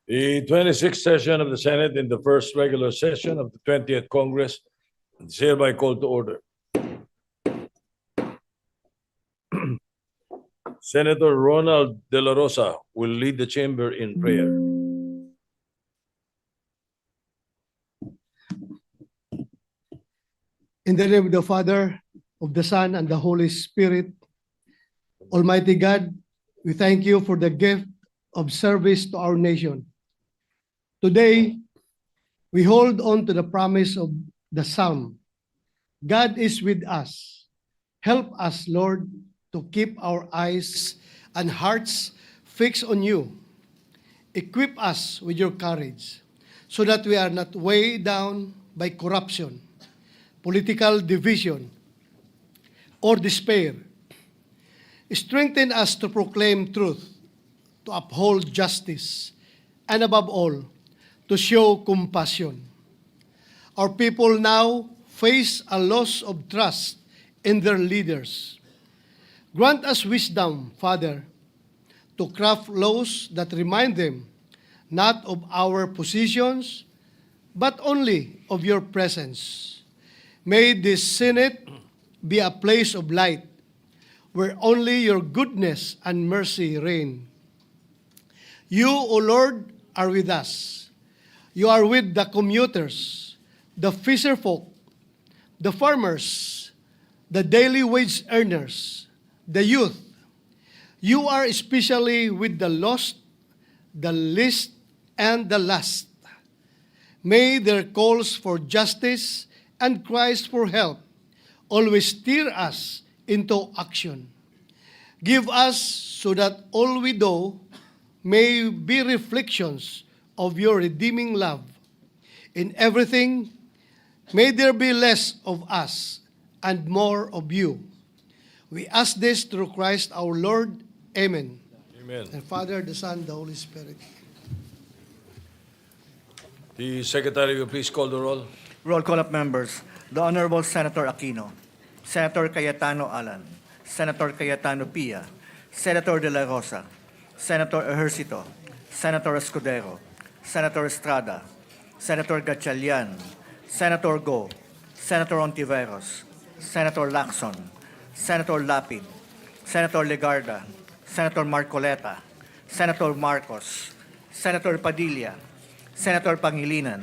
The 26th session of the Senate in the first regular session of the 20th Congress is hereby called to order. Senator Ronald De La Rosa will lead the chamber in prayer. In the name of the Father, of the Son, and the Holy Spirit, Almighty God, we thank you for the gift of service to our nation. Today, we hold on to the promise of the Psalm. God is with us. Help us, Lord, to keep our eyes and hearts fixed on you. Equip us with your courage so that we are not weighed down by corruption, political division, or despair. Strengthen us to proclaim truth, to uphold justice, and above all, to show compassion. Our people now face a loss of trust in their leaders. Grant us wisdom, Father, to craft laws that remind them not of our positions, but only of your presence. May this Senate be a place of light where only your goodness and mercy reign. You, O Lord, are with us. You are with the commuters, the fisherfolk, the farmers, the daily wage earners, the youth. You are especially with the lost, the least, and the last. May their calls for justice and cries for help always steer us into action. Give us so that all we do may be reflections of your redeeming love. In everything, may there be less of us and more of you. We ask this through Christ our Lord. Amen. Amen. And Father, the Son, the Holy Spirit. The Secretary will please call the roll. Roll call of members. The Honorable Senator Aquino, Senator Cayetano Alan, Senator Cayetano Pia, Senator De La Rosa, Senator Ejercito, Senator Escudero, Senator Estrada, Senator Gatchalian, Senator Go, Senator Ontiveros, Senator Lacson, Senator Lapid, Senator Legarda, Senator Marcoleta, Senator Marcos, Senator Padilla, Senator Pangilinan,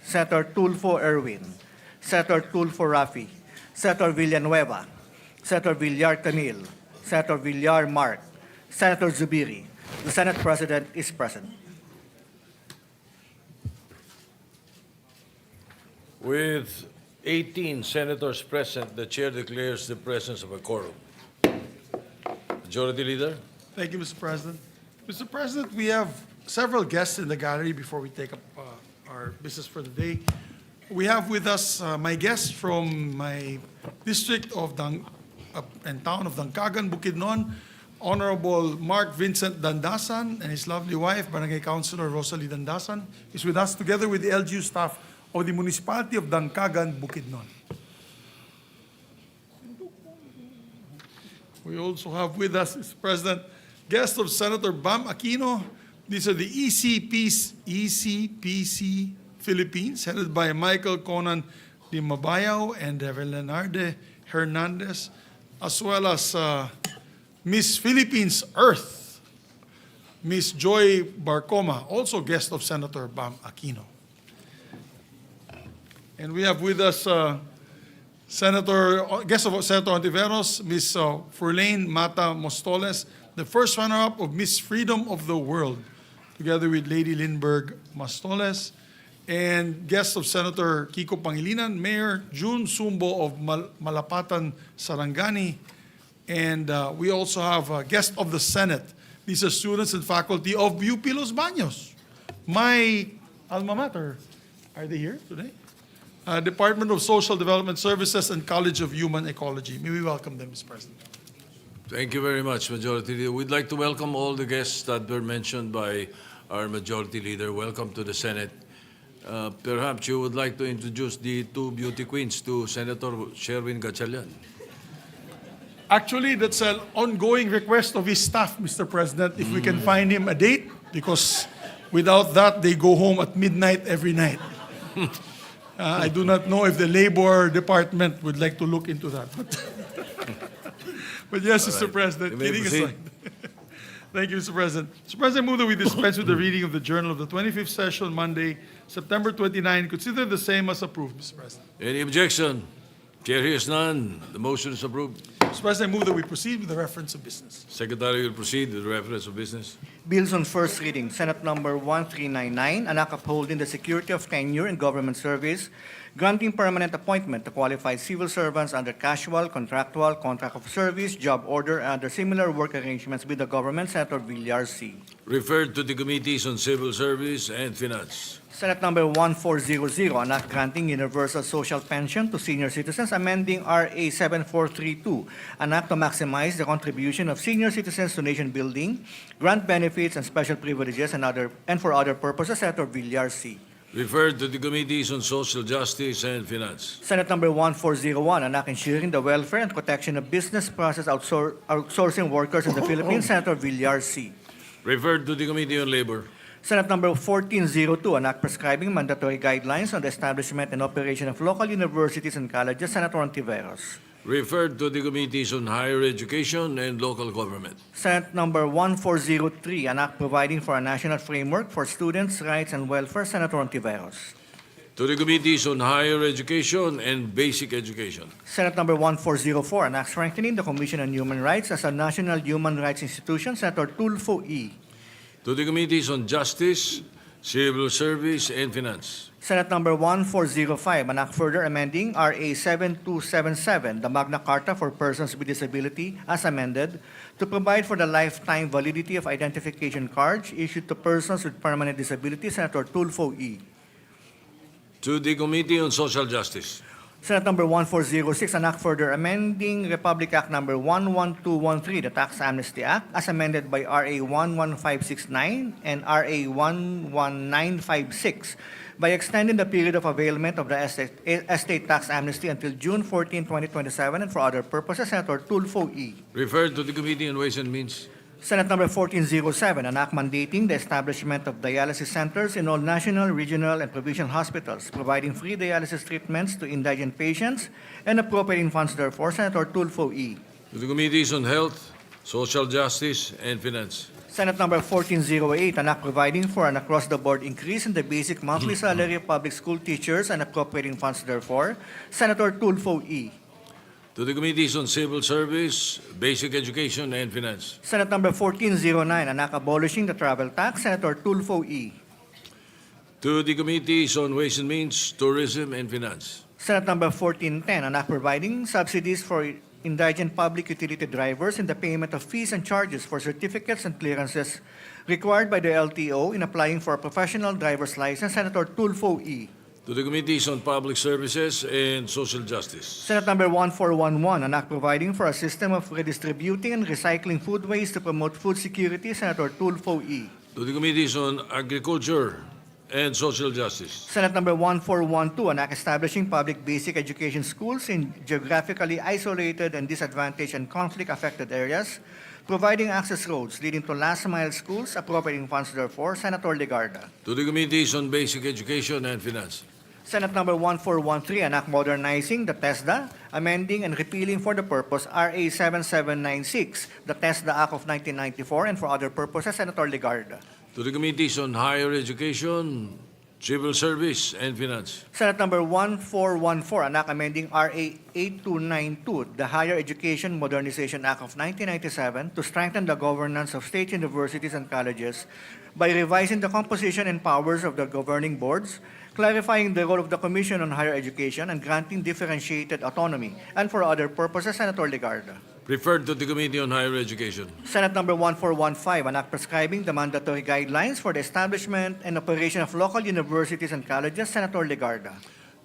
Senator Tulfo Erwin, Senator Tulfo Rafi, Senator Villanueva, Senator Villar Camille, Senator Villar Mark, Senator Zubiri. The Senate President is present. With 18 senators present, the chair declares the presence of a quorum. Majority Leader? Thank you, Mr. President. Mr. President, we have several guests in the gallery before we take up our business for the day. We have with us my guests from my district of and town of Dangcagan, Bukidnon, Honorable Mark Vincent Dandasan and his lovely wife, Barangay Councilor Rosalie Dandasan, is with us together with the LGU staff of the municipality of Dangcagan, Bukidnon. We also have with us, Mr. President, guest of Senator Bam Aquino. These are the ECPC Philippines, headed by Michael Conan de Mabayao and Leonardo Hernandez, as well as Miss Philippines Earth, Miss Joy Barcoma, also guest of Senator Bam Aquino. And we have with us guest of Senator Ontiveros, Miss Furlane Mata Mostoles, the first runner-up of Miss Freedom of the World, together with Lady Lindbergh Mostoles, and guest of Senator Kiko Pangilinan, Mayor June Sumbo of Malapatan, Sarangani, and we also have a guest of the Senate. These are students and faculty of UP Los Baños, my alma mater. Are they here today? Department of Social Development Services and College of Human Ecology. May we welcome them, Mr. President. Thank you very much, Majority Leader. We'd like to welcome all the guests that were mentioned by our Majority Leader. Welcome to the Senate. Perhaps you would like to introduce the two beauty queens to Senator Sherwin Gatchalian. Actually, that's an ongoing request of his staff, Mr. President, if we can find him a date, because Without that, they go home at midnight every night. I do not know if the labor department would like to look into that. But yes, Mr. President, You may kidding proceed. aside. Thank you, Mr. President. Mr. President, I move that we dispense with the reading of the Journal of the 25th Session, Monday, September 29. Consider the same as approved, Mr. President. Any objection? Chair hears none. The motion is approved. Mr. President, I move that we proceed with the reference of business. Secretary will proceed with the reference of business. Bills on first reading, Senate Number 1399, an act upholding the security of tenure in government service, granting permanent appointment to qualified civil servants under casual, contractual, contract of service, job order, and other similar work arrangements with the government, Senator Villar C. Referred to the Committees on Civil Service and Finance. Senate Number 1400, an act granting universal social pension to senior citizens, amending RA 7432, an act to maximize the contribution of senior citizens to nation building, grant benefits and special privileges and for other purposes, Senator Villar C. Referred to the Committees on Social Justice and Finance. Senate Number 1401, an act ensuring the welfare and protection of business process outsourcing workers in the Philippines, Senator Villar C. Referred to the Committee on Labor. Senate Number 1402, an act prescribing mandatory guidelines on the establishment and operation of local universities and colleges, Senator Ontiveros. Referred to the Committees on Higher Education and Local Government. Senate Number 1403, an act providing for a national framework for students' rights and welfare, Senator Ontiveros. To the Committees on Higher Education and Basic Education. Senate Number 1404, an act strengthening the Commission on Human Rights as a national human rights institution, Senator Tulfo E. To the Committees on Justice, Civil Service, and Finance. Senate Number 1405, an act further amending RA 7277, the Magna Carta for Persons with Disability, as amended, to provide for the lifetime validity of identification cards issued to persons with permanent disability, Senator Tulfo E. To the Committee on Social Justice. Senate Number 1406, an act further amending Republic Act Number 11213, the Tax Amnesty Act, as amended by RA 11569 and RA 11956, by extending the period of availment of the estate tax amnesty until June 14, 2027, and for other purposes, Senator Tulfo E. Referred to the Committee on Ways and Means. Senate Number 1407, an act mandating the establishment of dialysis centers in all national, regional, and provincial hospitals, providing free dialysis treatments to indigent patients, and appropriating funds therefore, Senator Tulfo E. To the Committees on Health, Social Justice, and Finance. Senate Number 1408, an act providing for an across-the-board increase in the basic monthly salary of public school teachers and appropriating funds therefore, Senator Tulfo E. To the Committees on Civil Service, Basic Education, and Finance. Senate Number 1409, an act abolishing the travel tax, Senator Tulfo E. To the Committees on Ways and Means, Tourism, and Finance. Senate Number 1410, an act providing subsidies for indigent public utility drivers in the payment of fees and charges for certificates and clearances required by the LTO in applying for a professional driver's license, Senator Tulfo E. To the Committees on Public Services and Social Justice. Senate Number 1411, an act providing for a system of redistributing and recycling food waste to promote food security, Senator Tulfo E. To the Committees on Agriculture and Social Justice. Senate Number 1412, an act establishing public basic education schools in geographically isolated and disadvantaged and conflict-affected areas, providing access roads leading to last-mile schools, appropriating funds therefore, Senator Legarda. To the Committees on Basic Education and Finance. Senate Number 1413, an act modernizing the TESDA, amending and repealing for the purpose RA 7796, the TESDA Act of 1994, and for other purposes, Senator Legarda. To the Committees on Higher Education, Civil Service, and Finance. Senate Number 1414, an act amending RA 8292, the Higher Education Modernization Act of 1997, to strengthen the governance of state universities and colleges by revising the composition and powers of the governing boards, clarifying the role of the Commission on Higher Education, and granting differentiated autonomy, and for other purposes, Senator Legarda. Referred to the Committee on Higher Education. Senate Number 1415, an act prescribing the mandatory guidelines for the establishment and operation of local universities and colleges, Senator Legarda.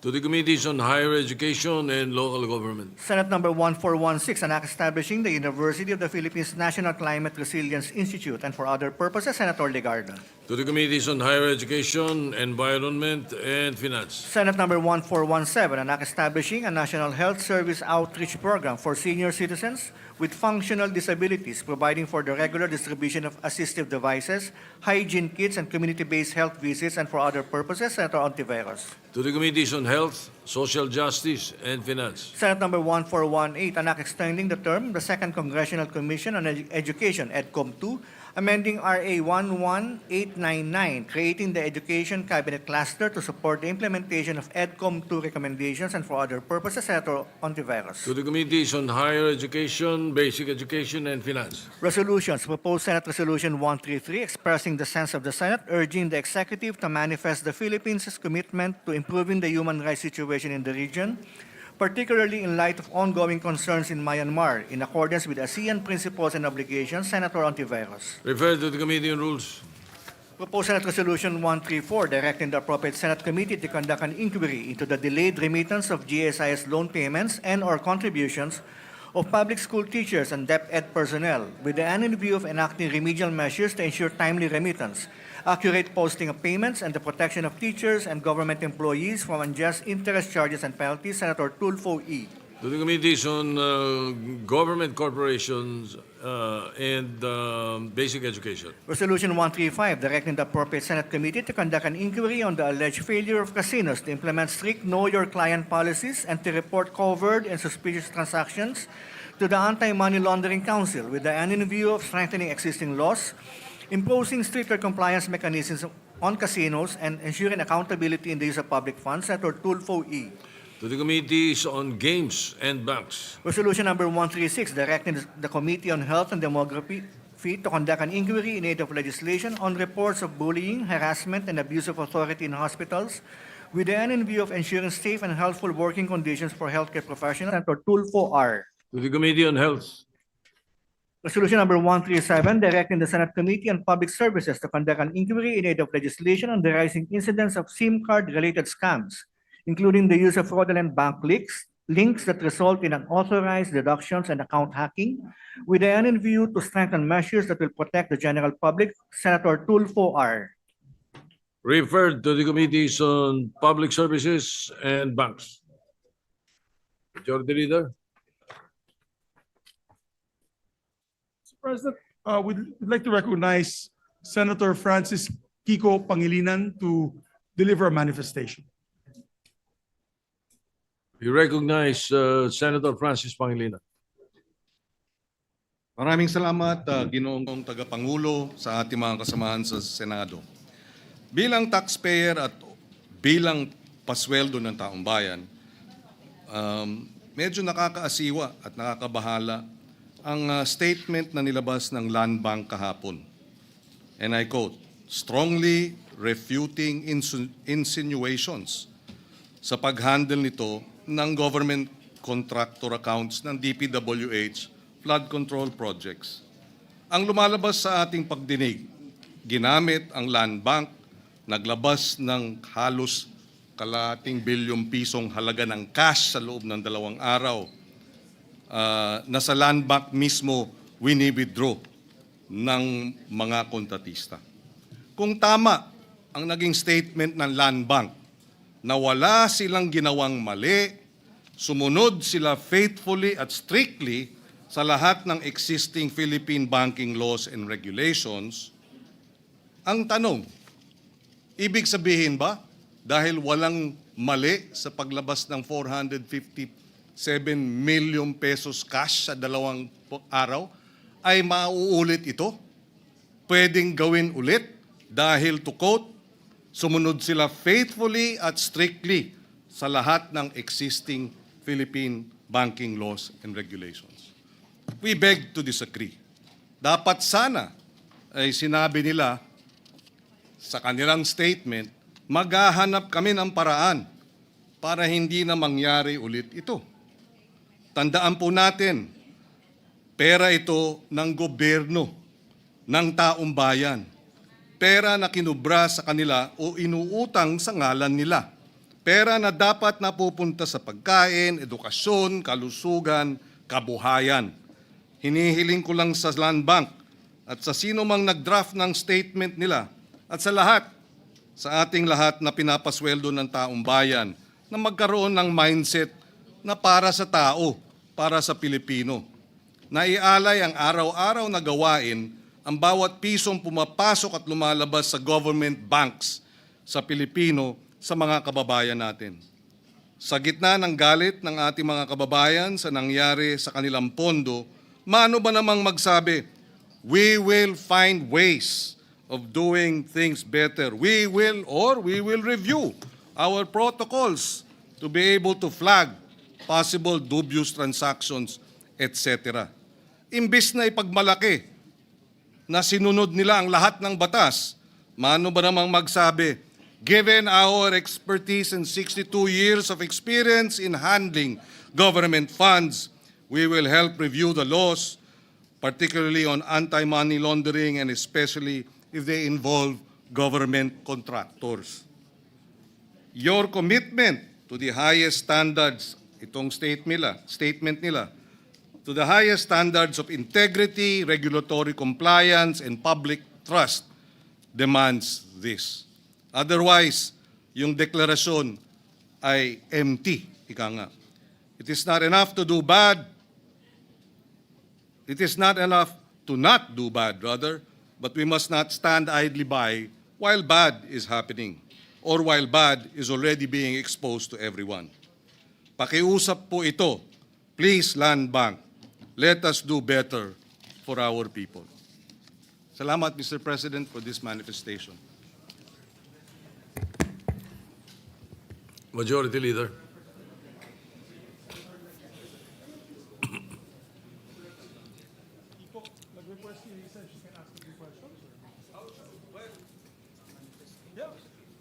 To the Committees on Higher Education and Local Government. Senate Number 1416, an act establishing the University of the Philippines National Climate Resilience Institute, and for other purposes, Senator Legarda. To the Committees on Higher Education, Environment, and Finance. Senate Number 1417, an act establishing a National Health Service Outreach Program for senior citizens with functional disabilities, providing for the regular distribution of assistive devices, hygiene kits, and community-based health visits, and for other purposes. Senator Ontiveros. To the Committees on Health, Social Justice, and Finance. Senate Number 1418, an act extending the term of the Second Congressional Commission on Education, EDCOM 2, amending RA 11899, creating the Education Cabinet Cluster to support the implementation of EDCOM 2 recommendations and for other purposes. Senator Ontiveros. To the Committees on Higher Education, Basic Education, and Finance. Resolutions. Proposed Senate Resolution 133, expressing the sense of the Senate, urging the Executive to manifest the Philippines' commitment to improving the human rights situation in the region, particularly in light of ongoing concerns in Myanmar, in accordance with ASEAN principles and obligations. Senator Ontiveros. Refer to the Committee on Rules. Proposed Senate Resolution 134, directing the appropriate Senate committee to conduct an inquiry into the delayed remittance of GSIS loan payments and/or contributions of public school teachers and DepEd personnel, with the end in view of enacting remedial measures to ensure timely remittance, accurate posting of payments, and the protection of teachers and government employees from unjust interest charges and penalties. Senator Tulfo E. To the Committees on Government Corporations and Basic Education. Resolution 135, directing the appropriate Senate committee to conduct an inquiry on the alleged failure of casinos to implement strict know-your-client policies and to report covered and suspicious transactions to the Anti-Money Laundering Council, with the end in view of strengthening existing laws, imposing stricter compliance mechanisms on casinos, and ensuring accountability in the use of public funds. Senator Tulfo E. To the Committees on Games and Banks. Resolution number 136, directing the Committee on Health and Demography to conduct an inquiry in aid of legislation on reports of bullying, harassment, and abuse of authority in hospitals, with the end in view of ensuring safe and healthful working conditions for healthcare professionals. Senator Tulfo R. To the Committee on Health. Resolution number 137, directing the Senate Committee on Public Services to conduct an inquiry in aid of legislation on the rising incidents of SIM card-related scams, including the use of fraudulent bank links that result in unauthorized deductions and account hacking, with the end in view to strengthen measures that will protect the general public. Senator Tulfo R. Referred to the Committees on Public Services and Banks. Majority Leader. Mr. President, we'd like to recognize Senator Francis Kiko Pangilinan to deliver a manifestation. We recognize Senator Francis Pangilinan. Maraming salamat, Ginoong Tagapangulo, sa ating mga kasamahan sa Senado. Bilang taxpayer at bilang pasweldo ng taong bayan, medyo nakakaasiwa at nakakabahala ang statement na nilabas ng Land Bank kahapon. And I quote, strongly refuting insinuations sa pag-handle nito ng government contractor accounts ng DPWH flood control projects. Ang lumalabas sa ating pagdinig, ginamit ang Land Bank, naglabas ng halos kalahating bilyong pisong halaga ng cash sa loob ng 2 araw. Na sa Land Bank mismo, wini-withdraw ng mga kontratista. Kung tama ang naging statement ng Land Bank, na wala silang ginawang mali, sumunod sila faithfully at strictly sa lahat ng existing Philippine banking laws and regulations, ang tanong, ibig sabihin ba dahil walang mali sa paglabas ng 457 million pesos cash sa 2 araw, ay mauulit ito? Pwedeng gawin ulit dahil to quote, sumunod sila faithfully at strictly sa lahat ng existing Philippine banking laws and regulations. We beg to disagree. Dapat sana ay sinabi nila sa kanilang statement, maghahanap kami ng paraan para hindi na mangyari ulit ito. Tandaan po natin, pera ito ng gobyerno, ng taong bayan. Pera na kinubra sa kanila o inuutang sa ngalan nila. Pera na dapat napupunta sa pagkain, edukasyon, kalusugan, kabuhayan. Hinihiling ko lang sa Land Bank at sa sino mang nag-draft ng statement nila, At sa ating lahat na pinapasweldo ng taong bayan, na magkaroon ng mindset na para sa tao, para sa Pilipino. Naialay ang araw-araw na gawain ang bawat pisong pumapasok at lumalabas sa government banks sa Pilipino sa mga kababayan natin. Sa gitna ng galit ng ating mga kababayan sa nangyari sa kanilang pondo, maano ba namang magsabi, we will find ways of doing things better. We will review our protocols to be able to flag possible dubious transactions, etc. Imbis na ipagmalaki na sinunod nila ang lahat ng batas, maano ba namang magsabi, given our expertise and 62 years of experience in handling government funds, we will help review the laws, particularly on anti-money laundering and especially if they involve government contractors. Your commitment to the highest standards, itong statement nila, to the highest standards of integrity, regulatory compliance, and public trust demands this. Otherwise, yung deklarasyon ay empty, ika nga. It is not enough to do bad. It is not enough to not do bad, rather, but we must not stand idly by while bad is happening or while bad is already being exposed to everyone. Pakiusap po ito, please, Land Bank, let us do better for our people. Salamat, Mr. President, for this manifestation. Majority Leader.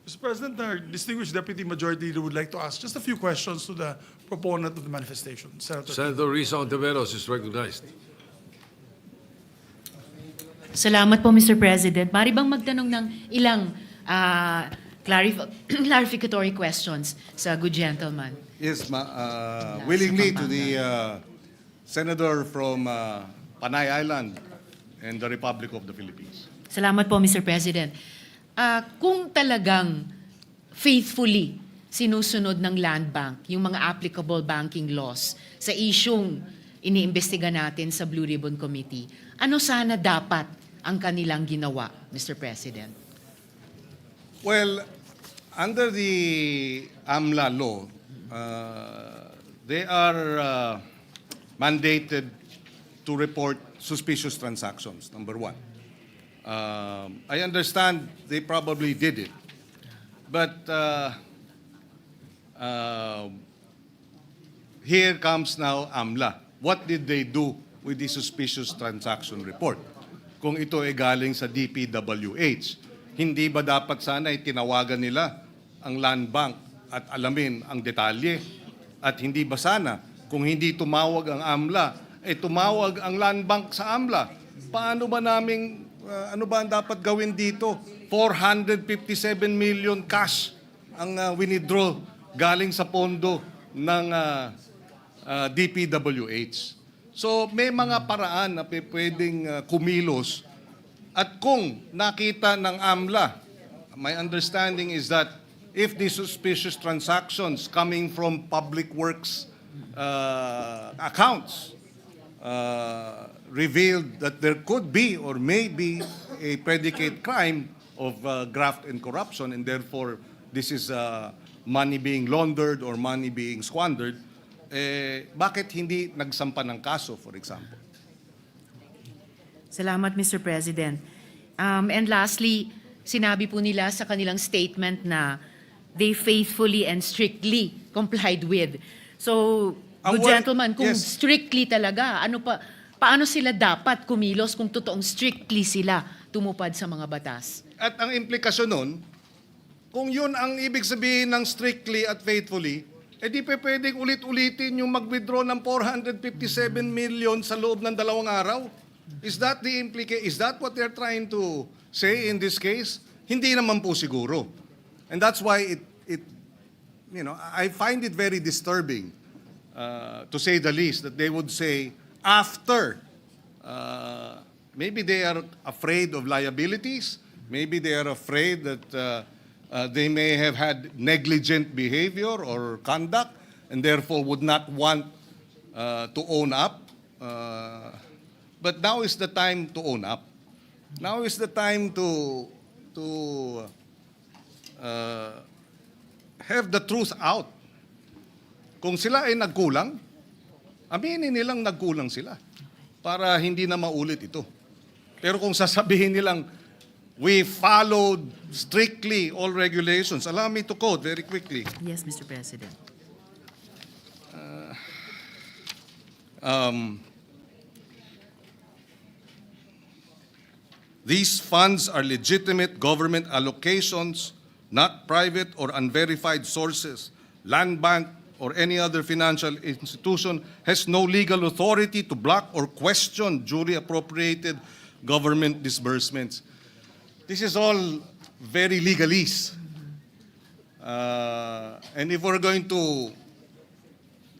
Mr. President, our distinguished Deputy Majority Leader would like to ask just a few questions to the proponent of the manifestation, Senator. Senator Risa Ontiveros is recognized. Salamat po, Mr. President. Mari bang magtanong ng ilang clarificatory questions sa good gentleman? Yes, willingly to the Senator from Panay Island and the Republic of the Philippines. Salamat po, Mr. President. Kung talagang faithfully sinusunod ng Land Bank yung mga applicable banking laws sa isyung iniimbestiga natin sa Blue Ribbon Committee, ano sana dapat ang kanilang ginawa, Mr. President? Well, under the AMLA law, they are mandated to report suspicious transactions, number one. I understand they probably did it, but here comes now AMLA. What did they do with the suspicious transaction report? Kung ito ay galing sa DPWH, hindi ba dapat sana tinawagan nila ang Land Bank at alamin ang detalye? At hindi ba sana, kung hindi tumawag ang AMLA, tumawag ang Land Bank sa AMLA? Paano ba naming ano ba ang dapat gawin dito? 457 million cash ang winidraw galing sa pondo ng DPWH. So may mga paraan na pwedeng kumilos at kung nakita ng AMLA, my understanding is that if the suspicious transactions coming from public works accounts revealed that there could be or may be a predicate crime of graft and corruption, and therefore this is money being laundered or money being squandered, bakit hindi nagsampa ng kaso, for example? Salamat, Mr. President. And lastly, sinabi po nila sa kanilang statement na they faithfully and strictly complied with. So, good gentleman, kung yes. strictly talaga, paano sila dapat kumilos kung totoong strictly sila tumupad sa mga batas? At ang implikasyon nun, kung yun ang ibig sabihin ng strictly at faithfully, di pwedeng ulit-ulitin yung mag-withdraw ng 457 million sa loob ng 2 araw. Is that the implication? Is that what they're trying to say in this case? Hindi naman po siguro. And that's why I find it very disturbing, to say the least, that they would say after, maybe they are afraid of liabilities, Maybe they are afraid that they may have had negligent behavior or conduct and therefore would not want to own up. But now is the time to own up. Now is the time to have the truth out. Kung sila ay nagkulang, aminin nilang nagkulang sila para hindi na maulit ito. Pero kung sasabihin nilang, we followed strictly all regulations, allow me to quote very quickly. Yes, Mr. President. These funds are legitimate government allocations, not private or unverified sources. Land Bank or any other financial institution has no legal authority to block or question duly appropriated government disbursements. This is all very legalese. And if we're going to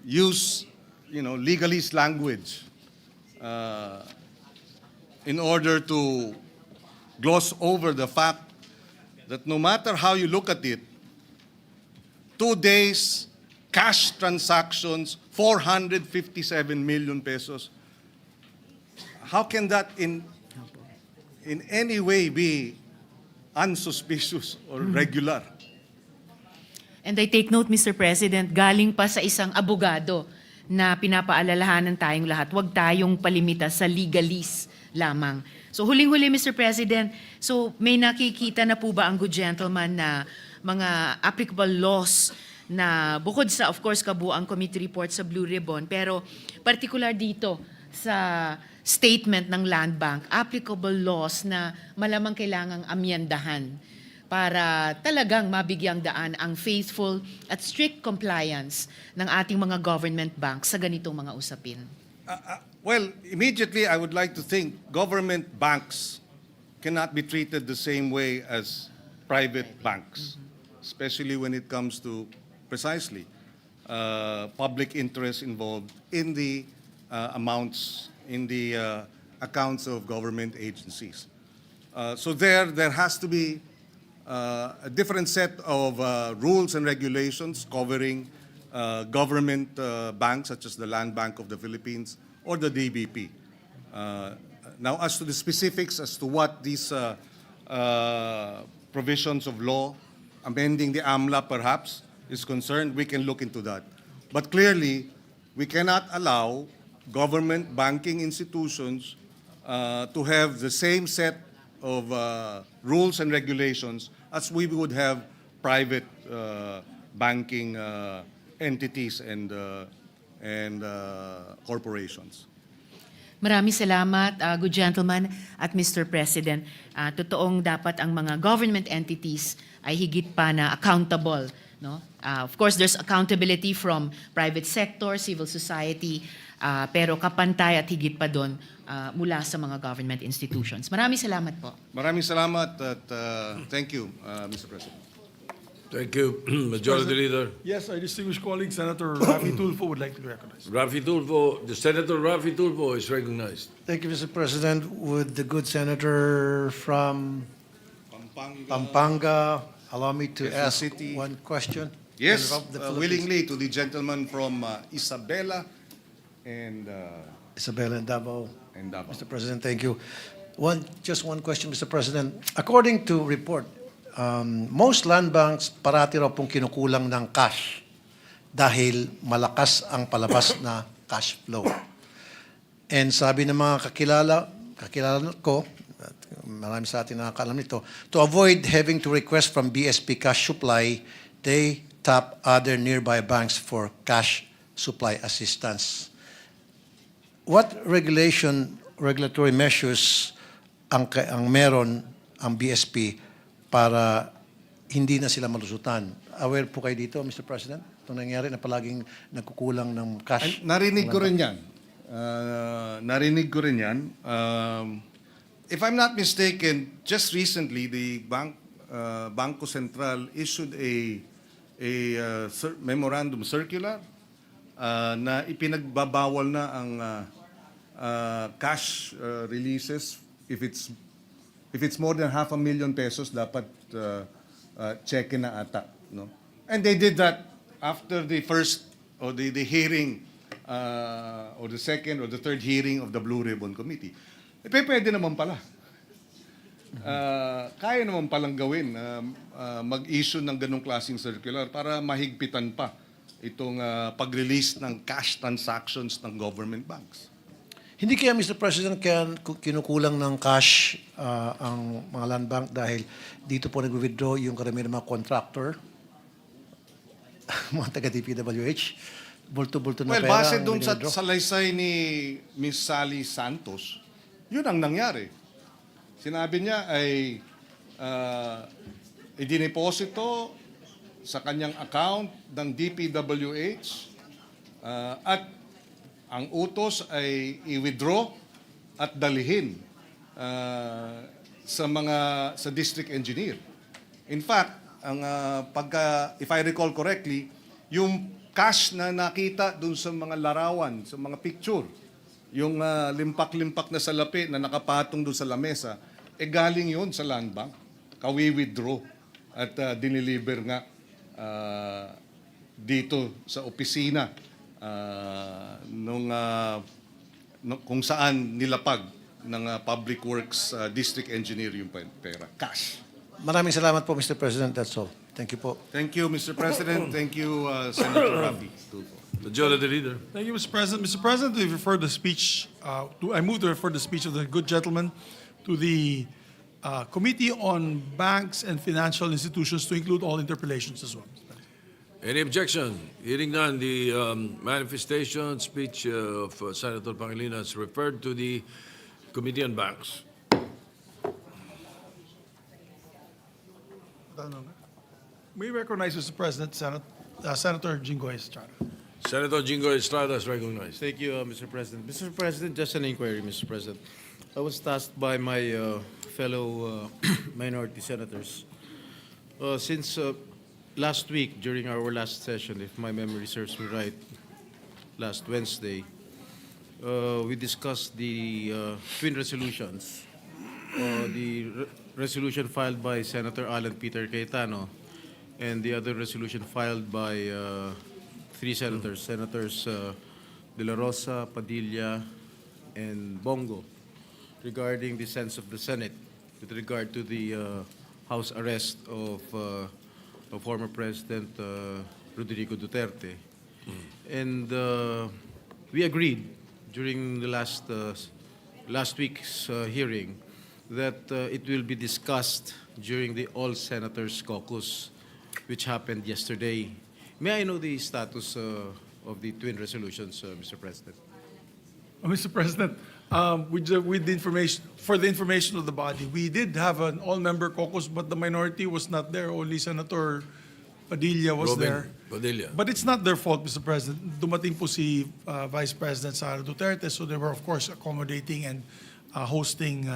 use, legalese language in order to gloss over the fact that no matter how you look at it, 2 days, cash transactions, 457 million pesos. How can that in any way be unsuspicious or regular? And I take note, Mr. President, galing pa sa isang abogado na pinapaalalahanan tayong lahat, huwag tayong palimita sa legalese lamang. So huling-huli, Mr. President, so may nakikita na po ba ang good gentleman na mga applicable laws na bukod sa, of course, kabuang committee report sa Blue Ribbon, pero particular dito sa statement ng Land Bank, applicable laws na malamang kailangang amyendahan para talagang mabigyang daan ang faithful at strict compliance ng ating mga government banks sa ganitong mga usapin? Well, immediately I would like to think government banks cannot be treated the same way as private banks, especially when it comes to precisely public interest involved in the amounts, in the accounts of government agencies. So there has to be a different set of rules and regulations covering government banks such as the Land Bank of the Philippines or the DBP. Now, as to the specifics as to what these provisions of law, amending the AMLA perhaps, is concerned, we can look into that. But clearly, we cannot allow government banking institutions to have the same set of rules and regulations as we would have private banking entities and corporations. Maraming salamat, good gentleman at Mr. President. Totoong dapat ang mga government entities ay higit pa na accountable. No? Of course, there's accountability from private sector, civil society, pero kapantay at higit pa doon mula sa mga government institutions. Maraming salamat po. Maraming salamat at thank you, Mr. President. Thank you, Majority Leader. Yes, our distinguished colleague, Senator Rafi Tulfo would like to be recognized. Senator Rafi Tulfo is recognized. Thank you, Mr. President. Would the good senator from Pampanga allow me to Quezon ask City. one question? Yes, Of the Philippines. willingly to the gentleman from Isabela and Isabel and Davao. Davao. Mr. President, thank you. Just one question, Mr. President. According to report, most land banks parati raw pong kinukulang ng cash dahil malakas ang palabas na cash flow. And sabi ng mga kakilala ko, at marami sa atin nakakaalam nito, to avoid having to request from BSP cash supply, they tap other nearby banks for cash supply assistance. What regulatory measures ang meron ang BSP para hindi na sila malusutan? Aware po kayo dito, Mr. President? Itong nangyari na palaging nagkukulang ng cash. Narinig ko rin yan. If I'm not mistaken, just recently, the Bangko Sentral issued a memorandum circular na ipinagbabawal na ang cash releases if it's If it's more than 500,000 pesos, dapat check na ata. No? And they did that after the first or the hearing or the second or the third hearing of the Blue Ribbon Committee. Pwede naman pala. Kaya naman palang gawin mag-issue ng ganong klaseng circular para mahigpitan pa itong pag-release ng cash transactions ng government banks. Hindi kaya, Mr. President, kaya kinukulang ng cash ang mga land bank dahil dito po nag-withdraw yung karamihan ng mga contractor, mga taga-DPWH, bulto-bulto na Well, pera. base ang doon sa withdraw. salaysay ni Miss Sally Santos, yun ang nangyari. Sinabi niya ay idineposito sa kanyang account ng DPWH at ang utos ay i-withdraw at dalhin sa district engineer. In fact, ang if I recall correctly, yung cash na nakita dun sa mga larawan, sa mga picture, yung limpak-limpak na salapi na nakapatong dun sa lamesa, galing yun sa land bank. Kawi-withdraw at dineliver nga dito sa opisina kung saan nilapag ng Public Works District Engineer yung pera. Cash. Maraming salamat po, Mr. President. That's all. Thank you po. Thank you, Mr. President. Thank you, Senator Rafi. Majority Leader. Thank you, Mr. President. Mr. President, I refer the speech. I move to refer the speech of the good gentleman to the Committee on Banks and Financial Institutions to include all interpellations as well. Any objection? Hearing none, the manifestation speech of Senator Pangilinan is referred to the Committee on Banks. We recognize, Mr. President, Senator Jingoy Estrada. Senator Jingo Estrada is recognized. Thank you, Mr. President. Mr. President, just an inquiry, Mr. President. I was tasked by my fellow minority senators. Since last week, during our last session, if my memory serves me right, last Wednesday, we discussed the twin resolutions. Resolution filed by Senator Alan Peter Cayetano and the other resolution filed by three senators, Senators De La Rosa, Padilla, and Bongo, regarding the sense of the Senate with regard to the house arrest of former President Rodrigo Duterte. And we agreed during the last week's hearing that it will be discussed during the All Senators Caucus, which happened yesterday. May I know the status of the twin resolutions, Mr. President? Mr. President, with the information, for the information of the body, we did have an all-member caucus, but the minority was not there. Only Senator Padilla was Robin there. Padilla. But it's not their fault, Mr. President. Dumating po si Vice President Sara Duterte, so they were, of course, accommodating and hosting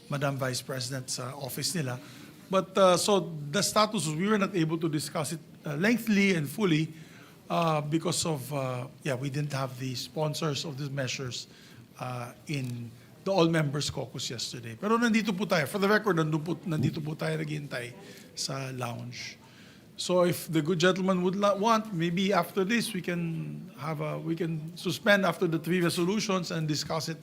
Madam Vice President's office nila. But so the status was we were not able to discuss it lengthily and fully because of, we didn't have the sponsors of these measures in the all-members caucus yesterday. Pero nandito po tayo. For the record, nandito po tayo naghihintay sa lounge. So if the good gentleman would want, maybe after this we can suspend after the three resolutions and discuss it.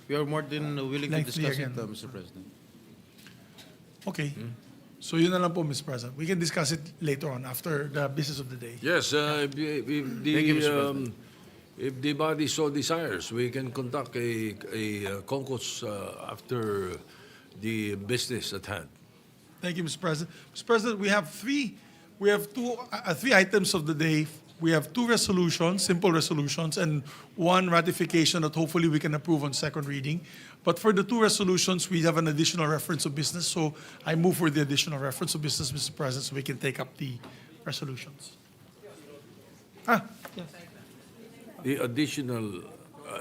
We are more than willing to Lengthy discuss again. it, Mr. President. Okay. So yun na lang po, Mr. President. We can discuss it later on after the business of the day. Yes, Thank you, Mr. President. if the body so desires, we can conduct a caucus after the business at hand. Thank you, Mr. President. Mr. President, we have three items of the day. We have two resolutions, simple resolutions, and one ratification that hopefully we can approve on second reading. But for the two resolutions, we have an additional reference of business. So I move for the additional reference of business, Mr. President, so we can take up the resolutions. The additional,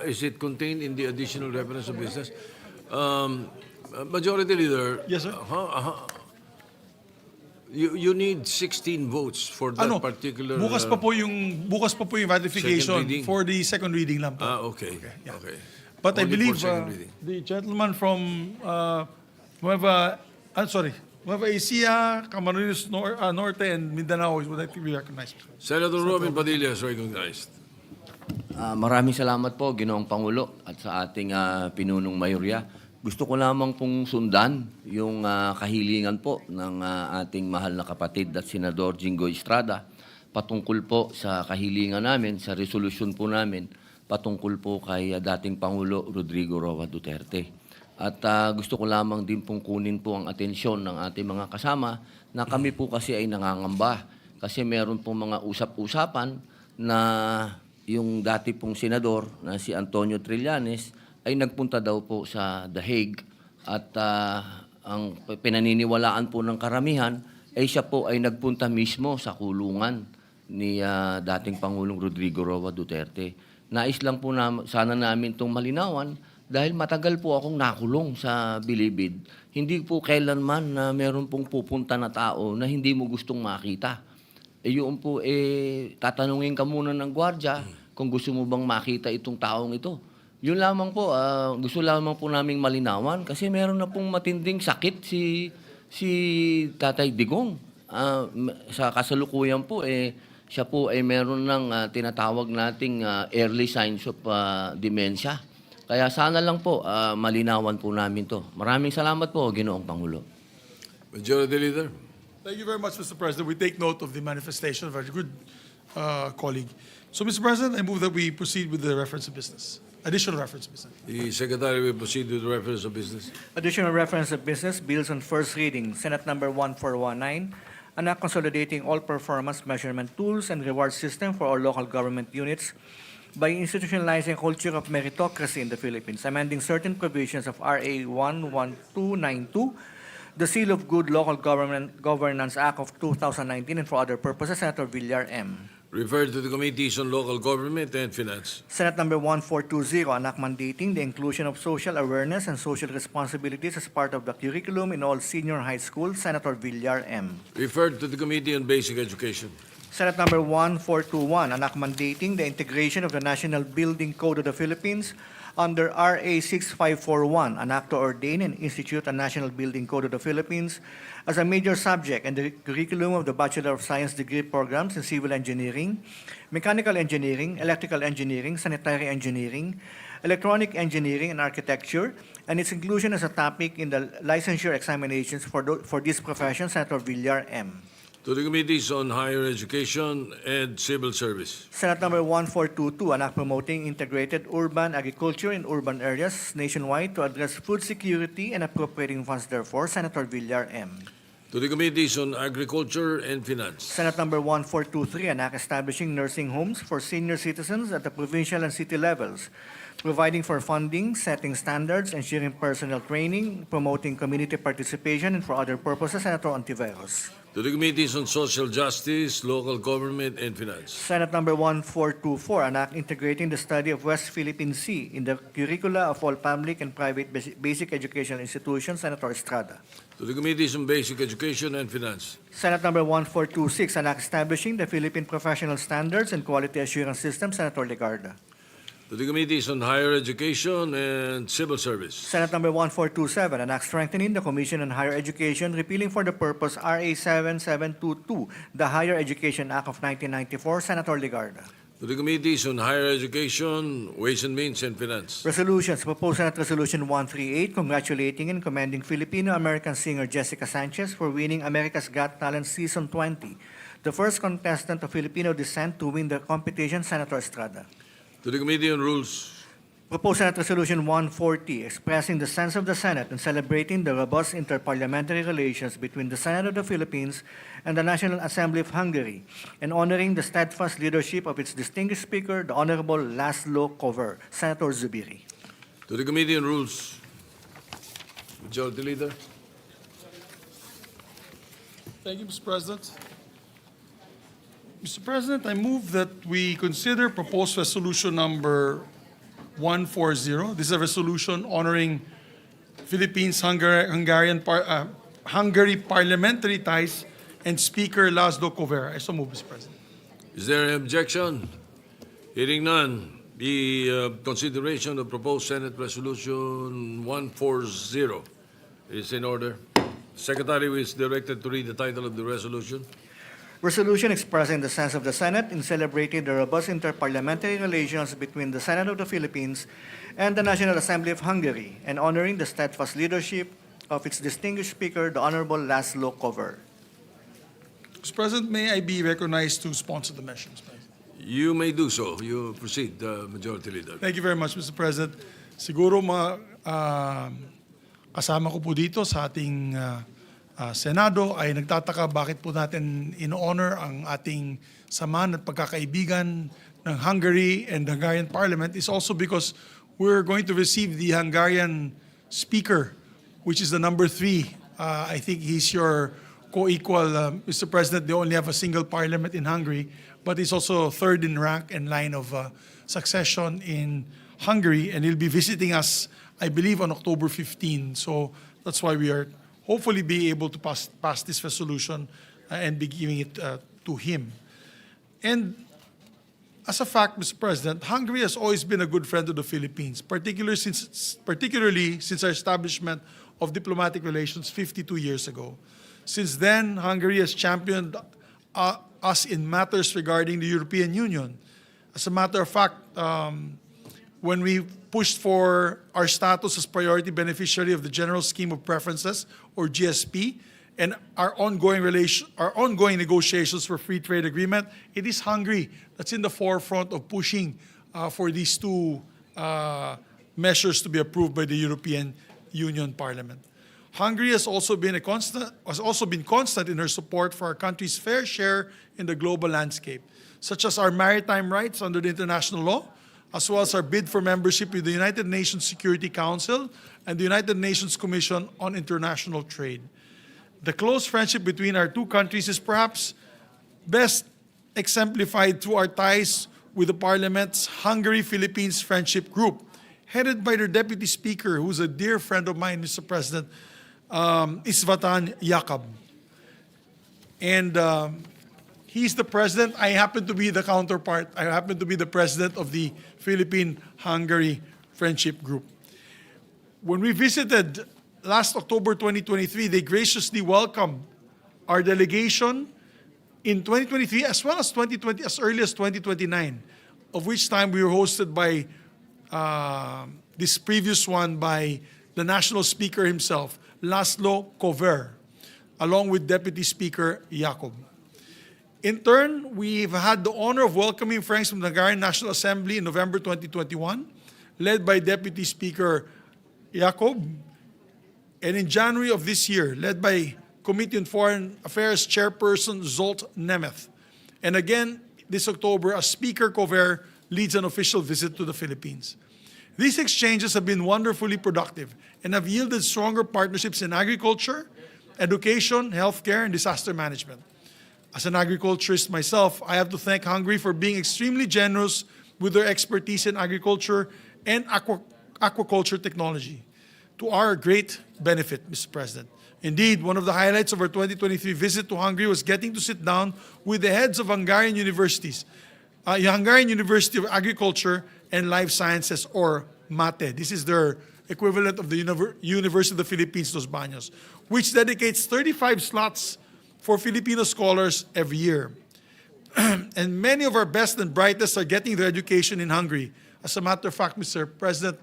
is it contained in the additional reference of business? Majority Leader. Yes, sir. You need 16 votes for that particular. Bukas pa po yung ratification second reading? for the second reading lang po. Okay. yeah. Okay. But I Only for believe second reading. the gentleman from Nueva Ecija, Camarines Norte, and Mindanao would like to be recognized. Senator Robin Padilla is recognized. Maraming salamat po, Ginoong Pangulo, at sa ating pinunong mayorya. Gusto ko lamang pong sundan yung kahilingan po ng ating mahal na kapatid at Senador Jingo Estrada patungkol po sa kahilingan namin, sa resolusyon po namin, patungkol po kay dating Pangulo Rodrigo Roa Duterte. At gusto ko lamang din pong kunin po ang atensyon ng ating mga kasama na kami po kasi ay nangangamba kasi meron pong mga usap-usapan na yung dati pong senador na si Antonio Trillanes ay nagpunta daw po sa The Hague at ang pinaniniwalaan po ng karamihan ay siya po ay nagpunta mismo sa kulungan ni dating Pangulong Rodrigo Roa Duterte. Nais lang po sana namin itong malinawan dahil matagal po akong nakulong sa Bilibid. Hindi po kailanman na meron pong pupunta na tao na hindi mo gustong makita. Yun po, tatanungin ka muna ng gwardya kung gusto mo bang makita itong taong ito. Yun lamang po, gusto lamang po naming malinawan kasi meron na pong matinding sakit si Tatay Digong. Sa kasalukuyan po, siya po ay meron ng tinatawag nating early signs of dementia. Kaya sana lang po malinawan po namin to. Maraming salamat po, Ginoong Pangulo. Majority Leader. Thank you very much, Mr. President. We take note of the manifestation of our good colleague. So, Mr. President, I move that we proceed with the reference of business. Additional reference of business. The Secretary will proceed with the reference of business. Additional reference of business, bills on first reading, Senate number 1419, an act consolidating all performance measurement tools and reward system for all local government units by institutionalizing a culture of meritocracy in the Philippines, amending certain provisions of RA 11292, the Seal of Good Local Governance Act of 2019, and for other purposes. Senator Villar M. Referred to the Committees on Local Government and Finance. Senate number 1420, an act mandating the inclusion of social awareness and social responsibilities as part of the curriculum in all senior high schools. Senator Villar M. Referred to the Committee on Basic Education. Senate number 1421, an act mandating the integration of the National Building Code of the Philippines under RA 6541, an act to ordain and institute a National Building Code of the Philippines as a major subject in the curriculum of the Bachelor of Science degree programs in Civil Engineering, Mechanical Engineering, Electrical Engineering, Sanitary Engineering, Electronic Engineering, and Architecture, and its inclusion as a topic in the licensure examinations for these professions. Senator Villar M. To the Committees on Higher Education and Civil Service. Senate number 1422, an act promoting integrated urban agriculture in urban areas nationwide to address food security and appropriating funds therefore. Senator Villar M. To the Committees on Agriculture and Finance. Senate number 1423, an act establishing nursing homes for senior citizens at the provincial and city levels, providing for funding, setting standards, ensuring personnel training, promoting community participation, and for other purposes. Senator Ontiveros. To the Committees on Social Justice, Local Government and Finance. Senate number 1424, an act integrating the study of West Philippine Sea in the curricula of all public and private basic educational institutions. Senator Estrada. To the Committees on Basic Education and Finance. Senate number 1426, an act establishing the Philippine Professional Standards and Quality Assurance System. Senator Legarda. To the Committees on Higher Education and Civil Service. Senate number 1427, an act strengthening the Commission on Higher Education, repealing for the purpose RA 7722, the Higher Education Act of 1994. Senator Legarda. To the Committees on Higher Education, Ways and Means and Finance. Resolutions. Proposed Senate Resolution 138, congratulating and commending Filipino-American singer Jessica Sanchez for winning America's Got Talent Season 20, the first contestant of Filipino descent to win the competition. Senator Estrada. To the Committee on Rules. Proposed Senate Resolution 140, expressing the sense of the Senate and celebrating the robust interparliamentary relations between the Senate of the Philippines and the National Assembly of Hungary, and honoring the steadfast leadership of its distinguished speaker, the Honorable Laszlo Kover. Senator Zubiri. To the Committee on Rules. Majority Leader. Thank you, Mr. President. Mr. President, I move that we consider proposed resolution number 140. This is a resolution honoring Hungary parliamentary ties and Speaker Laszlo Kover. I so move, Mr. President. Is there an objection? Hearing none, The consideration of proposed Senate Resolution 140 is in order. Secretary is directed to read the title of the resolution. Resolution expressing the sense of the Senate in celebrating the robust interparliamentary relations between the Senate of the Philippines and the National Assembly of Hungary, and honoring the steadfast leadership of its distinguished Speaker, the Honorable Laszlo Kover. Mr. President, may I be recognized to sponsor the measure, Mr. President? You may do so. You proceed, Majority Leader. Thank you very much, Mr. President. Siguro kasama ko po dito sa ating Senado ay nagtataka bakit po natin in-honor ang ating samahan at pagkakaibigan ng Hungary and the Hungarian Parliament is also because we're going to receive the Hungarian Speaker, which is the number 3. I think he's your co-equal, Mr. President. They only have a single parliament in Hungary, but he's also third in rank and line of succession in Hungary, and he'll be visiting us, I believe, on October 15. So that's why we are hopefully be able to pass this resolution and be giving it to him. And as a fact, Mr. President, Hungary has always been a good friend of the Philippines, particularly since our establishment of diplomatic relations 52 years ago. Since then, Hungary has championed us in matters regarding the European Union. As a matter of fact, when we pushed for our status as priority beneficiary of the General Scheme of Preferences, or GSP, and our ongoing negotiations for free trade agreement, it is Hungary that's in the forefront of pushing for these two measures to be approved by the European Union Parliament. Hungary has also been constant in her support for our country's fair share in the global landscape, such as our maritime rights under the international law, as well as our bid for membership with the United Nations Security Council and the United Nations Commission on International Trade. The close friendship between our two countries is perhaps best exemplified through our ties with the Parliament's Hungary-Philippines Friendship Group, headed by their Deputy Speaker, who's a dear friend of mine, Mr. President, István Jakab. And he's the president. I happen to be the counterpart. I happen to be the president of the Philippine-Hungary Friendship Group. When we visited last October 2023, they graciously welcomed our delegation in 2023 as well as 2020, as early as 2029, of which time we were hosted by this previous one by the national speaker himself, Laszlo Kover, along with Deputy Speaker Jakub. In turn, we've had the honor of welcoming friends from the Hungarian National Assembly in November 2021, led by Deputy Speaker Jakub, and in January of this year, led by Committee on Foreign Affairs Chairperson Zsolt Nemeth. And again, this October, as Speaker Kover leads an official visit to the Philippines. These exchanges have been wonderfully productive and have yielded stronger partnerships in agriculture, education, healthcare, and disaster management. As an agriculturist myself, I have to thank Hungary for being extremely generous with their expertise in agriculture and aquaculture technology, to our great benefit, Mr. President. Indeed, one of the highlights of our 2023 visit to Hungary was getting to sit down with the heads of Hungarian universities, Hungarian University of Agriculture and Life Sciences, or MATE. This is their equivalent of the University of the Philippines, Los Baños, which dedicates 35 slots for Filipino scholars every year. And many of our best and brightest are getting their education in Hungary. As a matter of fact, Mr. President,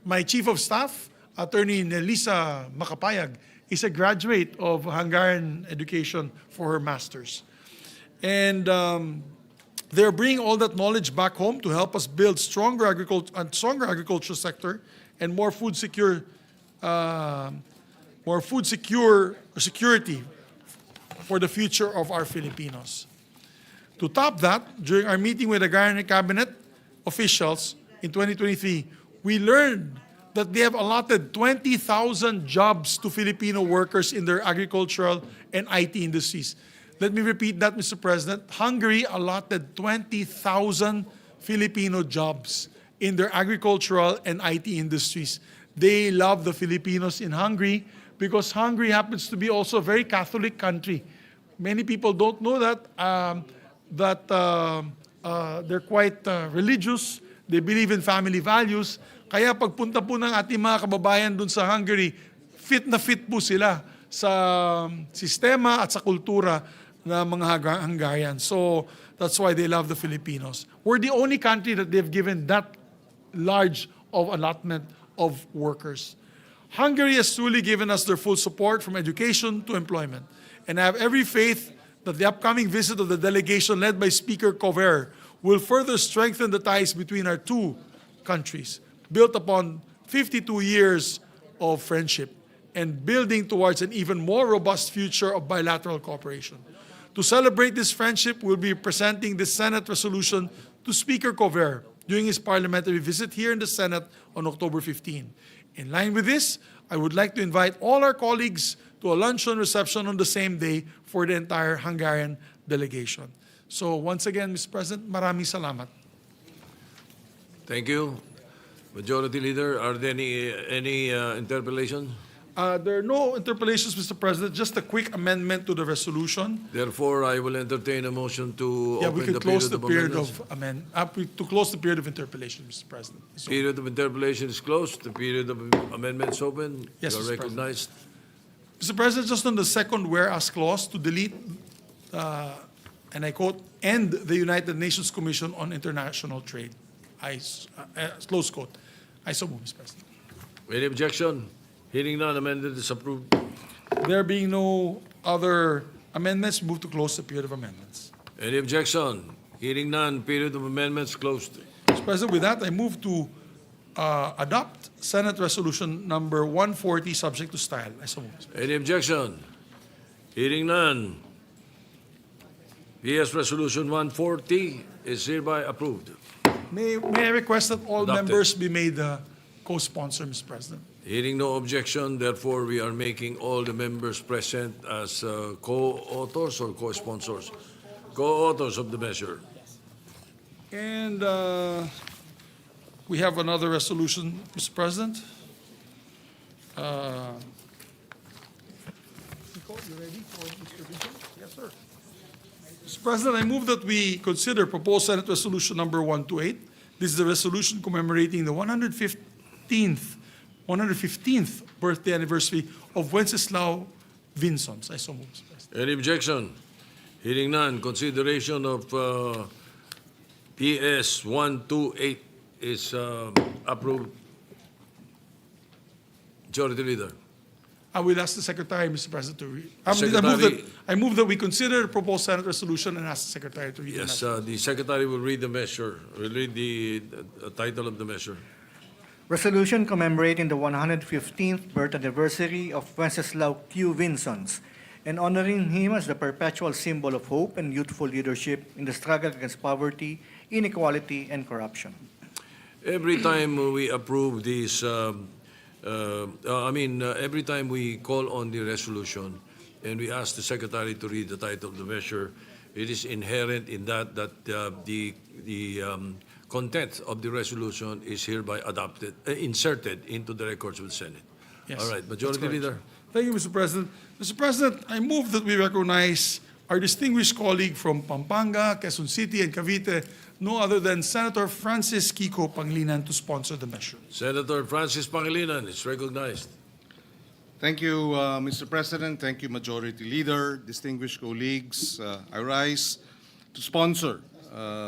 my Chief of Staff, Attorney Nelisa Makapayag, is a graduate of Hungarian education for her master's. And they're bringing all that knowledge back home to help us build stronger agricultural sector and more food security for the future of our Filipinos. To top that, during our meeting with the Hungarian cabinet officials in 2023, we learned that they have allotted 20,000 jobs to Filipino workers in their agricultural and IT industries. Let me repeat that, Mr. President. Hungary allotted 20,000 Filipino jobs in their agricultural and IT industries. They love the Filipinos in Hungary because Hungary happens to be also a very Catholic country. Many people don't know that, they're quite religious. They believe in family values. Kaya pagpunta po ng ating mga kababayan dun sa Hungary, fit na fit po sila sa sistema at sa kultura ng mga Hungarians. So that's why they love the Filipinos. We're the only country that they've given that large of allotment of workers. Hungary has truly given us their full support from education to employment. And I have every faith that the upcoming visit of the delegation led by Speaker Cover will further strengthen the ties between our two countries, built upon 52 years of friendship and building towards an even more robust future of bilateral cooperation. To celebrate this friendship, we'll be presenting the Senate resolution to Speaker Cover during his parliamentary visit here in the Senate on October 15. In line with this, I would like to invite all our colleagues to a luncheon reception on the same day for the entire Hungarian delegation. So once again, Mr. President, maraming salamat. Thank you. Majority Leader, are there any interpellation? There are no interpellations, Mr. President, just a quick amendment to the resolution. Therefore, I will entertain a motion to Yeah, we open could the close period the of period amendments. to close the period of interpellation, Mr. President. So, Period of interpellation is closed. The period of amendments open. Yes, You are Mr. President. recognized. Mr. President, just on the second whereas clause to delete, and I quote, end the United Nations Commission on International Trade. Close quote. I so move, Mr. President. Any objection? Hearing none, amended is approved. There being no other amendments, move to close the period of amendments. Any objection? Hearing none, period of amendments closed. Mr. President, with that, I move to adopt Senate Resolution number 140, subject to style. I so move, Mr. President. Any objection? Hearing none. PS Resolution 140 is hereby approved. May I request that all Adopted. members be made co-sponsor, Mr. President? Hearing no objection, therefore we are making all the members present as co-authors or co-sponsors. Co-authors of the measure. And we have another resolution, Mr. President. Nicole, you ready for Mr. Vinzons? Yes, sir. Mr. President, I move that we consider proposed Senate Resolution number 128. This is the resolution commemorating the 115th birthday anniversary of Wenceslao Vinzons. I so move, Mr. President. Any objection? Hearing none, consideration of PS 128 is approved. Majority Leader. I will ask the Secretary, Mr. President, to read. Secretary- I move that we consider the proposed Senate resolution and ask the Secretary to read the Yes, measure. the Secretary will read the measure, will read the title of the measure. Resolution commemorating the 115th birth anniversary of Wenceslao Q. Vinzons and honoring him as the perpetual symbol of hope and youthful leadership in the struggle against poverty, inequality, and corruption. Every time we approve this, every time we call on the resolution and we ask the Secretary to read the title of the measure, it is inherent in that the content of the resolution is hereby adopted, inserted into the records of the Senate. Yes, All right, that's Majority correct. Leader. Thank you, Mr. President. Mr. President, I move that we recognize our distinguished colleague from Pampanga, Quezon City, and Cavite, no other than Senator Francis Kiko Pangilinan, to sponsor the measure. Senator Francis Pangilinan is recognized. Thank you, Mr. President. Thank you, Majority Leader, distinguished colleagues. I rise to sponsor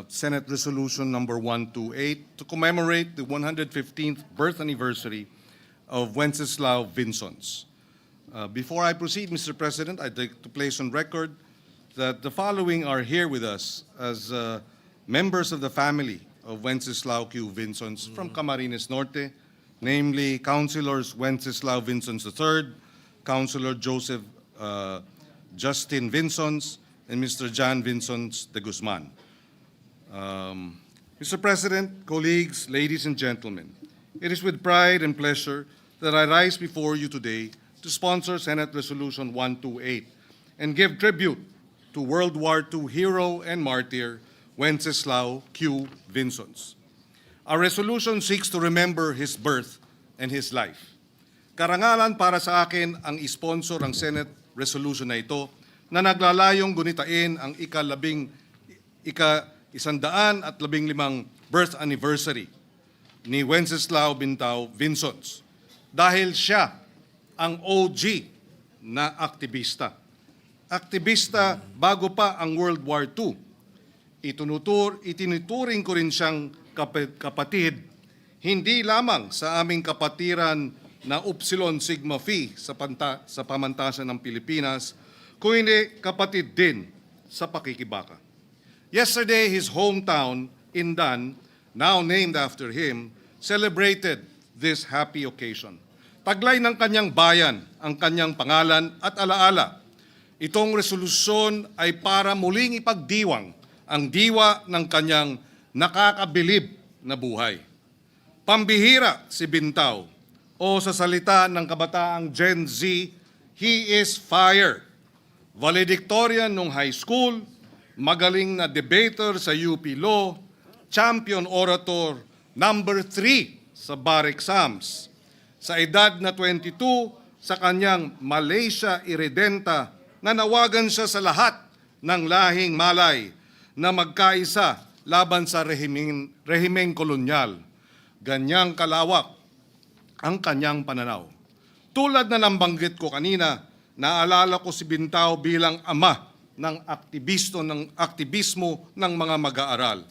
Senate Resolution number 128 to commemorate the 115th birth anniversary of Wenceslao Vinzons. Before I proceed, Mr. President, I'd like to place on record that the following are here with us as members of the family of Wenceslao Q. Vinzons from Camarines Norte, namely Councilors Wenceslao Vinzons III, Councilor Joseph Justin Vinzons, and Mr. John Vinzons de Guzman. Mr. President, colleagues, ladies and gentlemen, it is with pride and pleasure that I rise before you today to sponsor Senate Resolution 128 and give tribute to World War II hero and martyr Wenceslao Q. Vinzons. Our resolution seeks to remember his birth and his life. Karangalan para sa akin ang isponsor ang Senate Resolution na ito na naglalayong gunitain ang ika-115 birth anniversary ni Wenceslao Vinzons dahil siya ang OG na aktivista. Aktivista bago pa ang World War II. Itinuturing ko rin siyang kapatid, hindi lamang sa aming kapatiran na Upsilon Sigma Phi sa pamantasan ng Pilipinas, kundi kapatid din sa pakikibaka. Yesterday, his hometown, Indan, now named after him, celebrated this happy occasion. Taglay ng kanyang bayan ang kanyang pangalan at alaala. Itong resolusyon ay para muling ipagdiwang ang diwa ng kanyang nakakabilib na buhay. Pambihira si Bintao, o sa salita ng kabataang Gen Z, he is fire. Valedictorian nung high school, magaling na debater sa UP Law, champion orator, number 3 sa bar exams. Sa edad na 22, sa kanyang Malaysia Irredenta, nanawagan siya sa lahat ng lahing Malay na magkaisa laban sa rehimeng kolonyal. Ganyang kalawak ang kanyang pananaw. Tulad na nabanggit ko kanina, naalala ko si Bintao bilang ama ng aktivismo ng mga mag-aaral,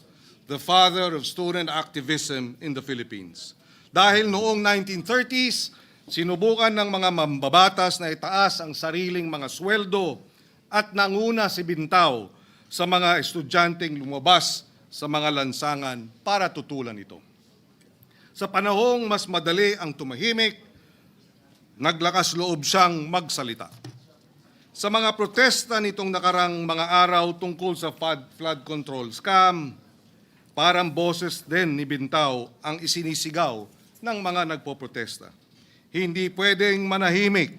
the father of student activism in the Philippines. Dahil noong 1930s, sinubukan ng mga mambabatas na itaas ang sariling mga sweldo at nanguna si Bintao sa mga estudyanteng lumabas sa mga lansangan para tutulan ito. Sa panahong mas madali ang tumahimik, naglakas loob siyang magsalita. Sa mga protesta nitong nakarang mga araw tungkol sa flood control scam, parang boses din ni Bintao ang isinisigaw ng mga nagpoprotesta. Hindi pwedeng manahimik,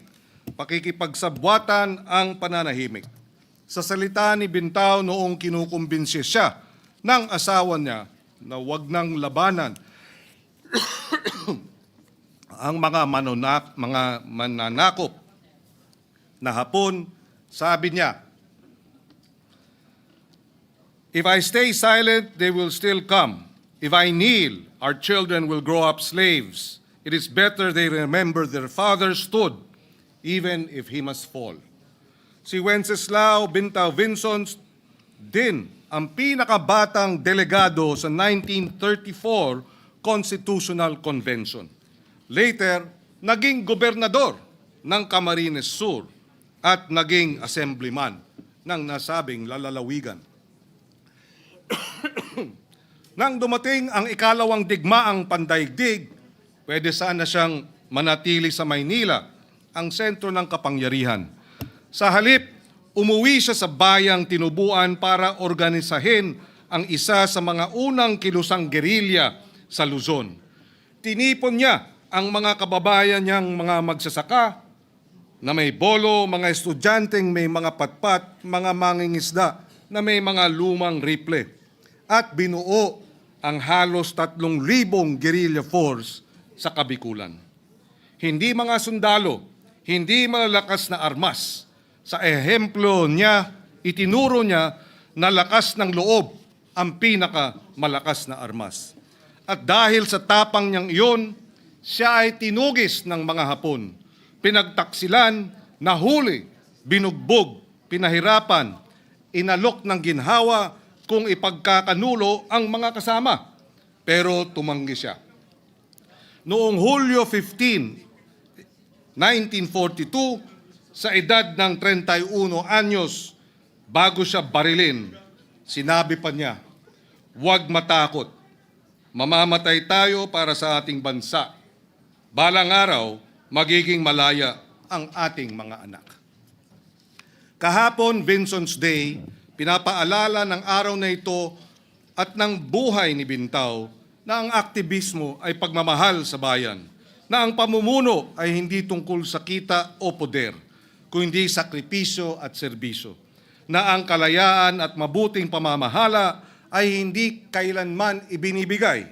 pakikipagsabwatan ang pananahimik. Sa salita ni Bintao noong kinukumbinsi siya ng asawa niya na wag nang labanan ang mga mananakop na Hapon, sabi niya, "If I stay silent, they will still come. If I kneel, our children will grow up slaves. It is better they remember their father stood, even if he must fall." Si Wenceslao Vinzons din ang pinakabatang delegado sa 1934 Constitutional Convention. Later, naging gobernador ng Camarines Sur at naging assemblyman ng nasabing lalawigan. Nang dumating ang ikalawang digmaang pandaigdig, pwede sana siyang manatili sa Maynila, ang sentro ng kapangyarihan. Sa halip, umuwi siya sa bayang tinubuan para organisahin ang isa sa mga unang kilusang gerilya sa Luzon. Tinipon niya ang mga kababayan niyang mga magsasaka na may bolo, mga estudyanteng may mga patpat, mga mangingisda na may mga lumang rifle, at binuo ang halos 3,000 guerrilla force sa Kabikulan. Hindi mga sundalo, hindi malalakas na armas. Sa ehemplo niya, itinuro niya na lakas ng loob ang pinakamalakas na armas. At dahil sa tapang niyang iyon, siya ay tinugis ng mga Hapon, pinagtaksilan, nahuli, binugbog, pinahirapan, inalok ng ginhawa kung ipagkakanulo ang mga kasama. Pero tumanggi siya. Noong Hulyo 15, 1942, sa edad ng 31 anyos, bago siya barilin, sinabi pa niya, "Huwag matakot. Mamamatay tayo para sa ating bansa. Balang araw, magiging malaya ang ating mga anak." Kahapon, Vinzons Day, pinapaalala ng araw na ito at ng buhay ni Bintao na ang aktivismo ay pagmamahal sa bayan, na ang pamumuno ay hindi tungkol sa kita o poder, kundi sakripisyo at serbisyo, na ang kalayaan at mabuting pamamahala ay hindi kailanman ibinibigay,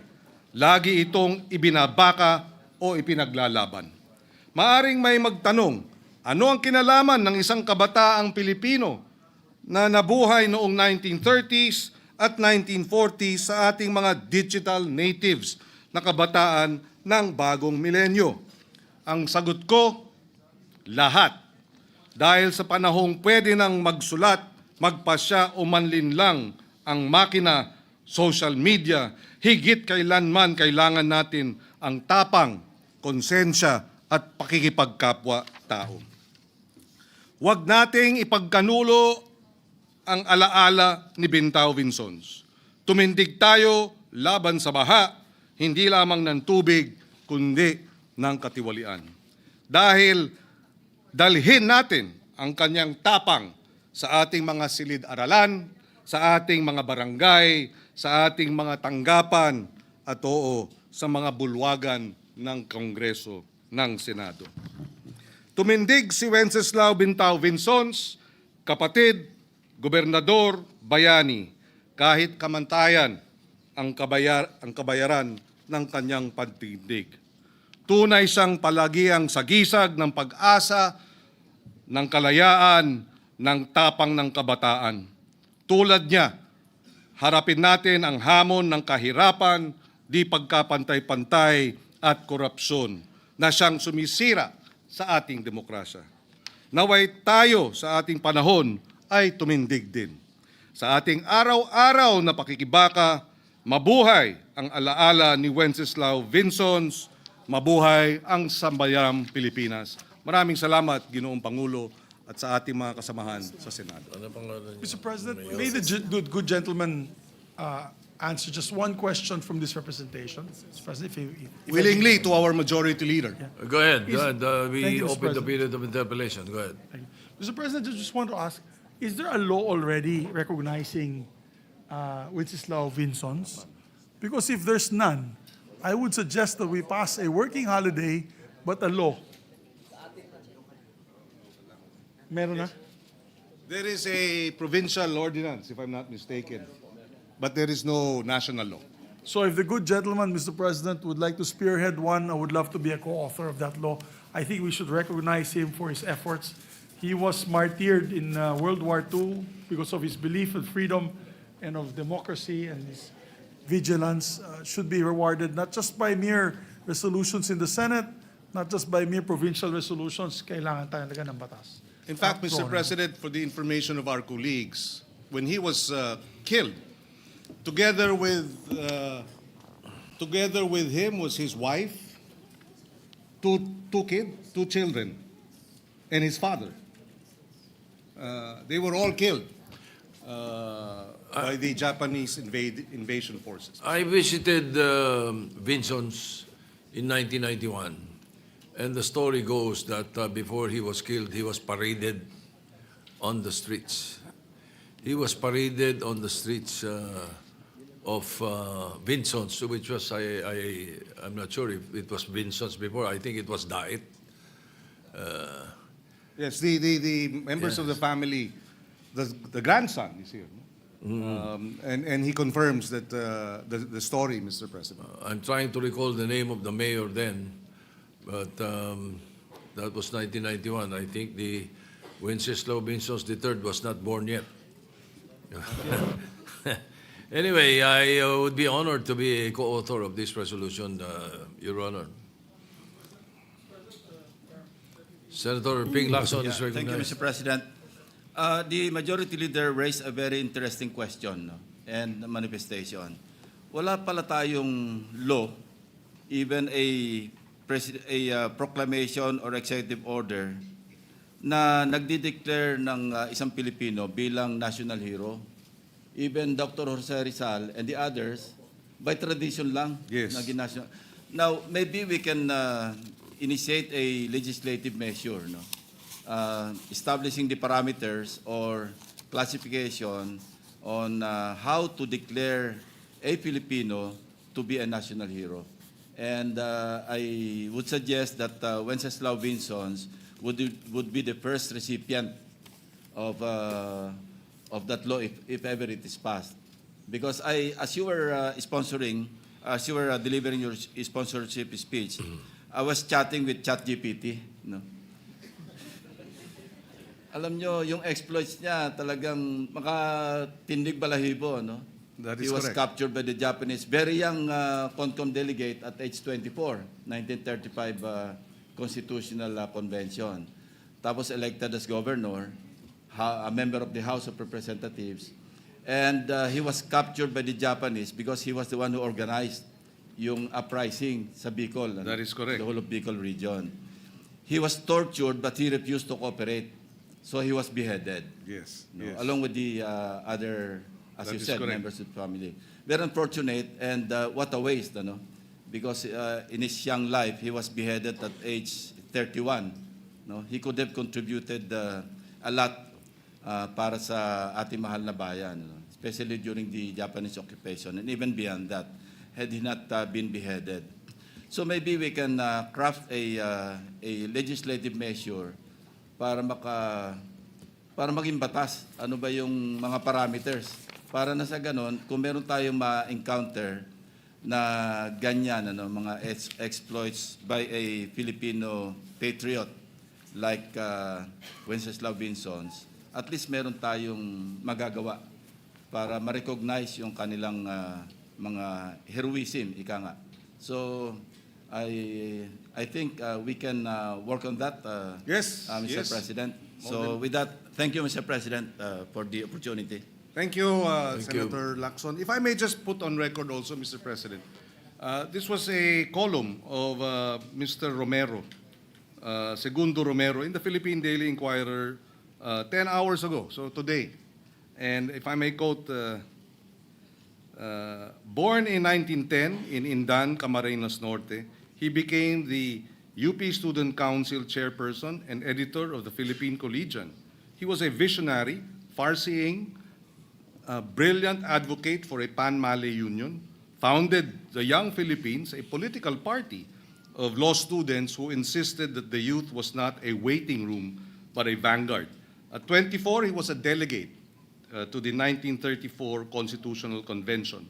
lagi itong ibinabaka o ipinaglalaban. Maaring may magtanong, ano ang kinalaman ng isang kabataang Pilipino na nabuhay noong 1930s at 1940 sa ating mga digital natives na kabataan ng bagong milenyo? Ang sagot ko, lahat. Dahil sa panahong pwede nang magsulat, magpasya o manlinlang ang makina, social media, higit kailanman kailangan natin ang tapang, konsensya at pakikipagkapwa-tao. Huwag nating ipagkanulo ang alaala ni Vinzons. Tumindig tayo laban sa baha, hindi lamang ng tubig, kundi ng katiwalian. Dahil dalhin natin ang kanyang tapang sa ating mga silid-aralan, sa ating mga barangay, sa ating mga tanggapan, at oo, sa mga bulwagan ng Kongreso ng Senado. Tumindig si Wenceslao Vinzons, kapatid, gobernador, bayani, kahit kamantayan ang kabayaran ng kanyang pagtindig. Tunay siyang palagiang sagisag ng pag-asa, ng kalayaan, ng tapang ng kabataan. Tulad niya, harapin natin ang hamon ng kahirapan, di pagkapantay-pantay at korupsyon na siyang sumisira sa ating demokrasya. Naway tayo sa ating panahon ay tumindig din. Sa ating araw-araw na pakikibaka, mabuhay ang alaala ni Wenceslao Vinzons, mabuhay ang sambayang Pilipinas. Maraming salamat, Ginoong Pangulo, at sa ating mga kasamahan sa Senado. Mr. President, may the good gentleman answer just one question from this representation? Mr. President, if Willingly to our Majority Leader. Go ahead. Thank We you, Mr. open the President. period of interpellation. Go ahead. Mr. President, I just want to ask, is there a law already recognizing Wenceslao Vinzons? Because if there's none, I would suggest that we pass a working holiday but a law. Meron na? There is a provincial ordinance, if I'm not mistaken, but there is no national law. So if the good gentleman, Mr. President, would like to spearhead one, I would love to be a co-author of that law. I think we should recognize him for his efforts. He was martyred in World War II because of his belief in freedom and of democracy, and his vigilance should be rewarded not just by mere resolutions in the Senate, not just by mere provincial resolutions, kailangan talaga ng batas. In fact, Mr. President, for the information of our colleagues, when he was killed, together with him was his wife, two children, and his father. They were all killed by the Japanese invasion forces. I visited Vinzons in 1991, and the story goes that before he was killed, he was paraded on the streets. He was paraded on the streets of Vinzons, which was, I'm not sure if it was Vinzons before. I think it was Diet. Yes, the members of the family, the grandson is here. No? And he confirms that the story, Mr. President. I'm trying to recall the name of the mayor then, but that was 1991. I think the Wenceslao Vinzons III was not born yet. Anyway, I would be honored to be a co-author of this resolution, Your Honor. Senator Ping Lacson is Thank you, recognized. Mr. President. The Majority Leader raised a very interesting question, no, and manifestation. Wala pala tayong law, even a proclamation or executive order na nagdi-declare ng isang Pilipino bilang national hero. Even Dr. Jose Rizal and the others, by tradition lang. Yes. Naging national. Now, maybe we can initiate a legislative measure, no? Establishing the parameters or classification on how to declare a Filipino to be a national hero. And I would suggest that Wenceslao Vinzons would be the first recipient of that law if ever it is passed. Because as you were as you were delivering your sponsorship speech, I was chatting with ChatGPT, no? Alam nyo, yung exploits niya talagang makatindig balahibo, no? That He is was correct. captured by the Japanese, very young CONCOM delegate at age 24, 1935 Constitutional Convention. Tapos elected as governor, a member of the House of Representatives. And he was captured by the Japanese because he was the one who organized yung uprising sa Bicol. That is correct. The whole of Bicol region. He was tortured but he refused to cooperate. So he was beheaded. Yes. No, Yes. along with the other, as That you is said, correct. members of the family. Very unfortunate, and what a waste, ano? Because in his young life, he was beheaded at age 31. No? He could have contributed a lot para sa ating mahal na bayan, no? Especially during the Japanese occupation, and even beyond that, had he not been beheaded. So maybe we can craft a legislative measure para maging batas. Ano ba yung mga parameters? Para na sa ganon, kung meron tayong ma-encounter na ganyan, mga exploits by a Filipino patriot like Wenceslao Vinzons, at least meron tayong magagawa para ma-recognize yung kanilang mga heroism, ika nga. So, I think we can work on that, Yes, Mr. yes. President. So with that, thank you, Mr. President, for the opportunity. Thank you, Thank you. Senator Lacson. If I may just put on record also, Mr. President, this was a column of Mr. Romero, Segundo Romero, in the Philippine Daily Inquirer 10 hours ago, so today. And if I may quote, born in 1910 in Indan, Camarines Norte, he became the UP Student Council chairperson and editor of the Philippine Collegian. He was a visionary, far-seeing, brilliant advocate for a pan-Malay union, founded the Young Philippines, a political party of law students who insisted that the youth was not a waiting room, but a vanguard. At 24, he was a delegate to the 1934 Constitutional Convention.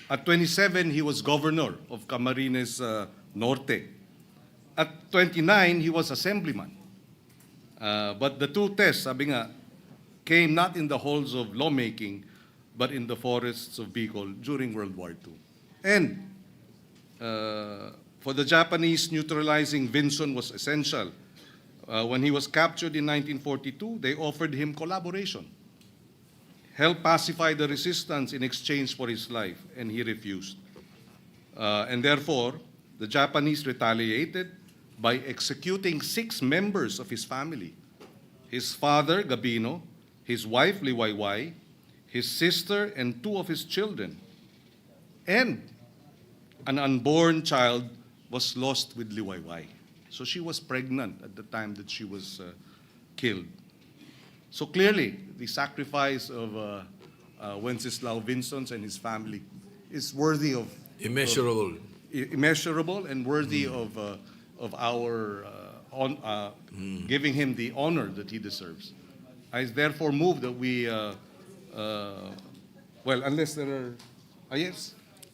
At 27, he was governor of Camarines Norte. At 29, he was assemblyman. But the two tests, sabi nga, came not in the halls of lawmaking, but in the forests of Bicol during World War II. And for the Japanese, neutralizing Vinzons was essential. When he was captured in 1942, they offered him collaboration, help pacify the resistance in exchange for his life, and he refused. And therefore, the Japanese retaliated by executing 6 members of his family: his father, Gabino, his wife, Liwayway, his sister, and 2 of his children. And an unborn child was lost with Liwayway. So she was pregnant at the time that she was killed. So clearly, the sacrifice of Wenceslao Vinzons and his family is worthy of Immeasurable. immeasurable and worthy of our giving him the honor that he deserves. I therefore move that we, well, unless there are, yes,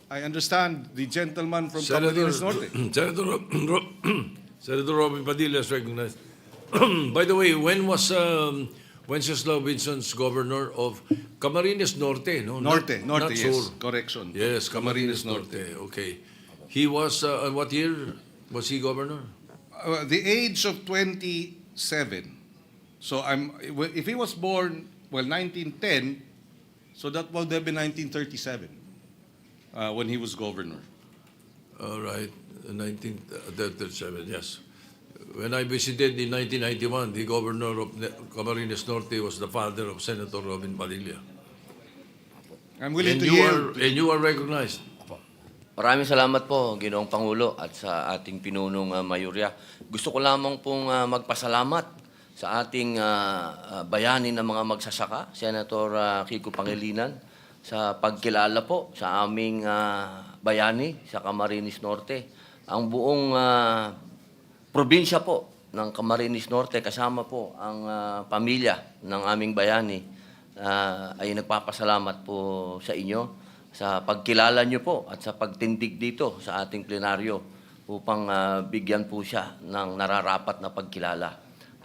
I understand the gentleman from Camarines Norte. Senator Robin Padilla is recognized. By the way, when was Wenceslao Vinzons governor of Camarines Norte? No, Norte, not yes, Sur. correction. Yes, Camarines Norte. Okay. He was, what year was he governor? The age of 27. So if he was born, well, 1910, so that would have been 1937 when he was governor. All right, 1937, yes. When I visited in 1991, the governor of Camarines Norte was the father of Senator Robin Padilla. I'm willing And to you yield. you are recognized. Maraming salamat po, Ginoong Pangulo, at sa ating pinunong mayorya. Gusto ko lamang pong magpasalamat sa ating bayani ng mga magsasaka, Senator Kiko Pangilinan, sa pagkilala po sa aming bayani sa Camarines Norte. Ang buong probinsya po ng Camarines Norte, kasama po ang pamilya ng aming bayani, ay nagpapasalamat po sa inyo sa pagkilala nyo po at sa pagtindig dito sa ating plenaryo upang bigyan po siya ng nararapat na pagkilala.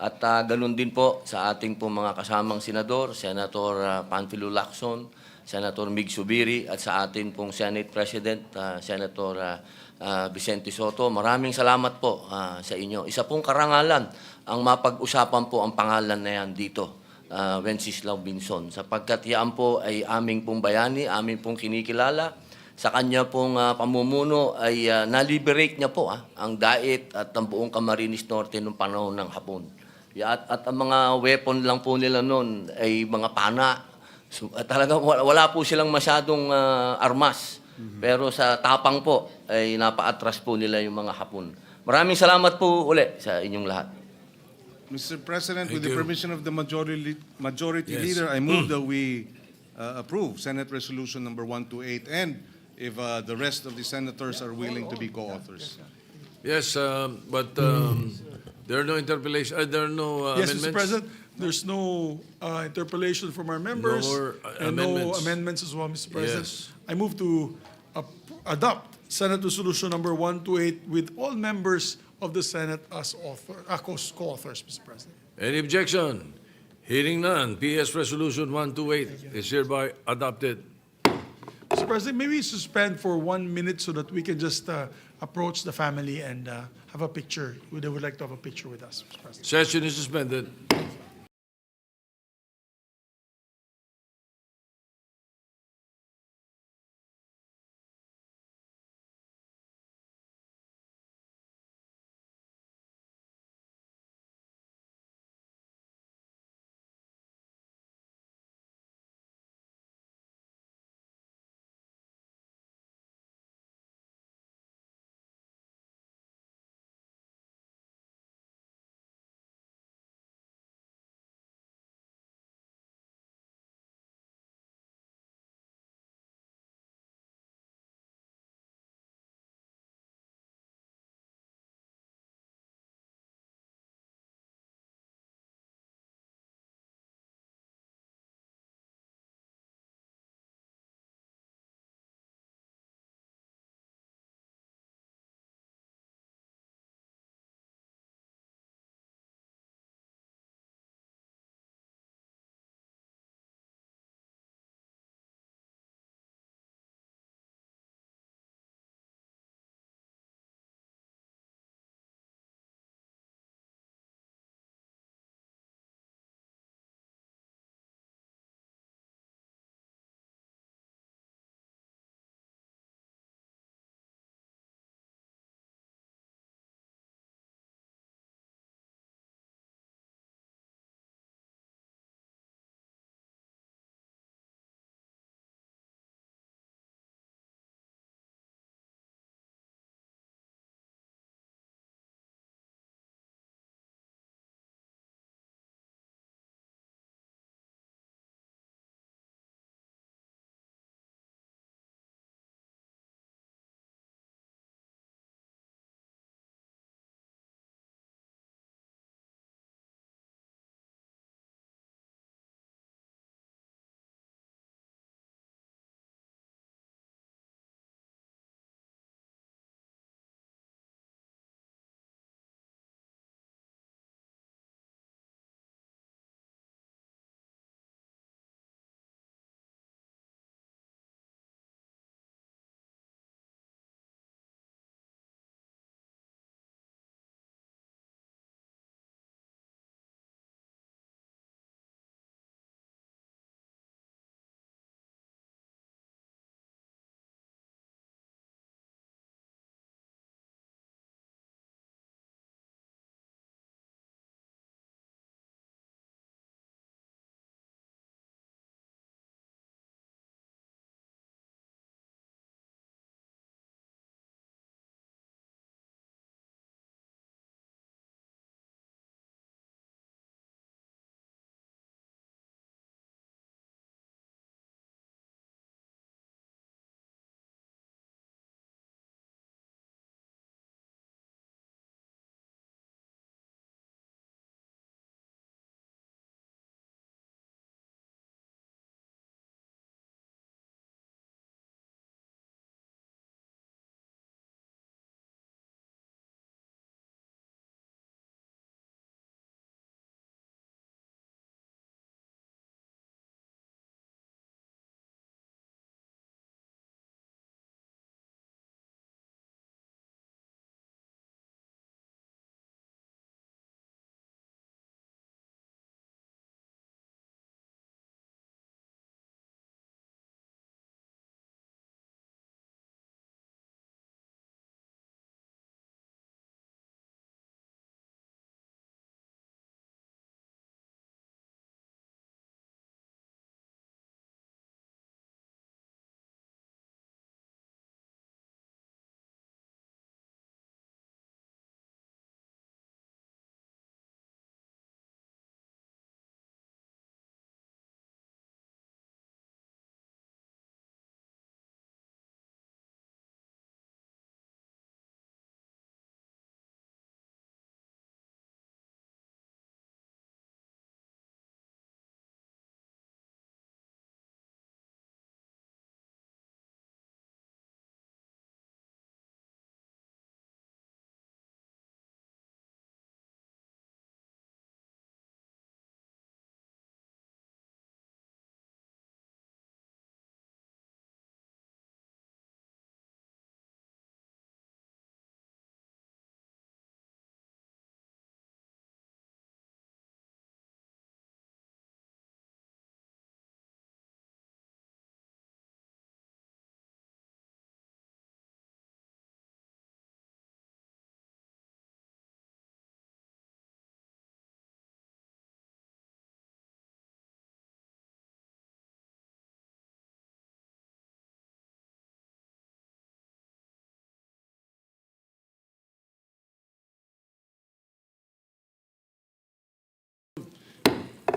At ganun din po sa ating po mga kasamang senador, Senator Panfilo Lacson, Senator Mig Subiri at sa atin pong Senate President, Senator Vicente Soto. Maraming salamat po sa inyo. Isa pong karangalan ang mapag-usapan po ang pangalan na yan dito, Wenceslao Vinzons, sapagkat yan po ay aming pong bayani, aming pong kinikilala. Sa kanya pong pamumuno ay na-liberate niya po ang Dait at ang buong Camarines Norte noong panahon ng Hapon. At ang mga weapon lang po nila noon ay mga pana. So, talagang wala po silang masyadong armas. Pero sa tapang po ay napa-atras po nila yung mga Hapon. Maraming salamat po uli sa inyong lahat. Mr. President, Thank with the you. permission of the majority Yes. leader, I move that we approve Senate Resolution number 128, and if the rest of the senators are willing to be co-authors. Yes, but there are no interpellation, there are no Yes, amendments? Mr. President, there's no interpellation from our members. more, and no amendments. amendments as well, Mr. President. Yes. I move to adopt Senate Resolution number 128 with all members of the Senate as co-authors, Mr. President. Any objection? Hearing none, PS Resolution 128 is hereby adopted. Mr. President, may we suspend for 1 minute so that we can just approach the family and have a picture? They would like to have a picture with us, Mr. President. Session is suspended.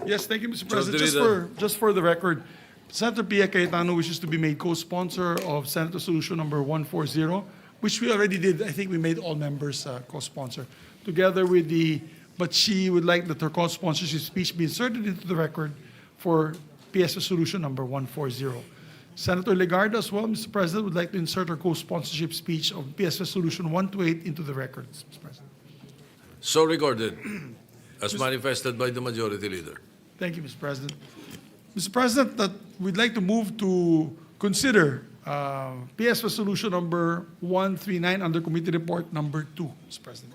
Yes, thank you, Mr. Majority President. Just for the record, Senator Pia Cayetano wishes to be made co-sponsor of Senate Resolution number 140, which we already did. I think we made all members co-sponsor. Together with but she would like that her co-sponsorship speech be inserted into the record for PS Resolution number 140. Senator Legarda as well, Mr. President, would like to insert her co-sponsorship speech of PS Resolution 128 into the records, Mr. President. So recorded, as manifested by the Majority Leader. Thank you, Mr. President. Mr. President, that we'd like to move to consider PS Resolution number 139 under Committee Report number 2, Mr. President.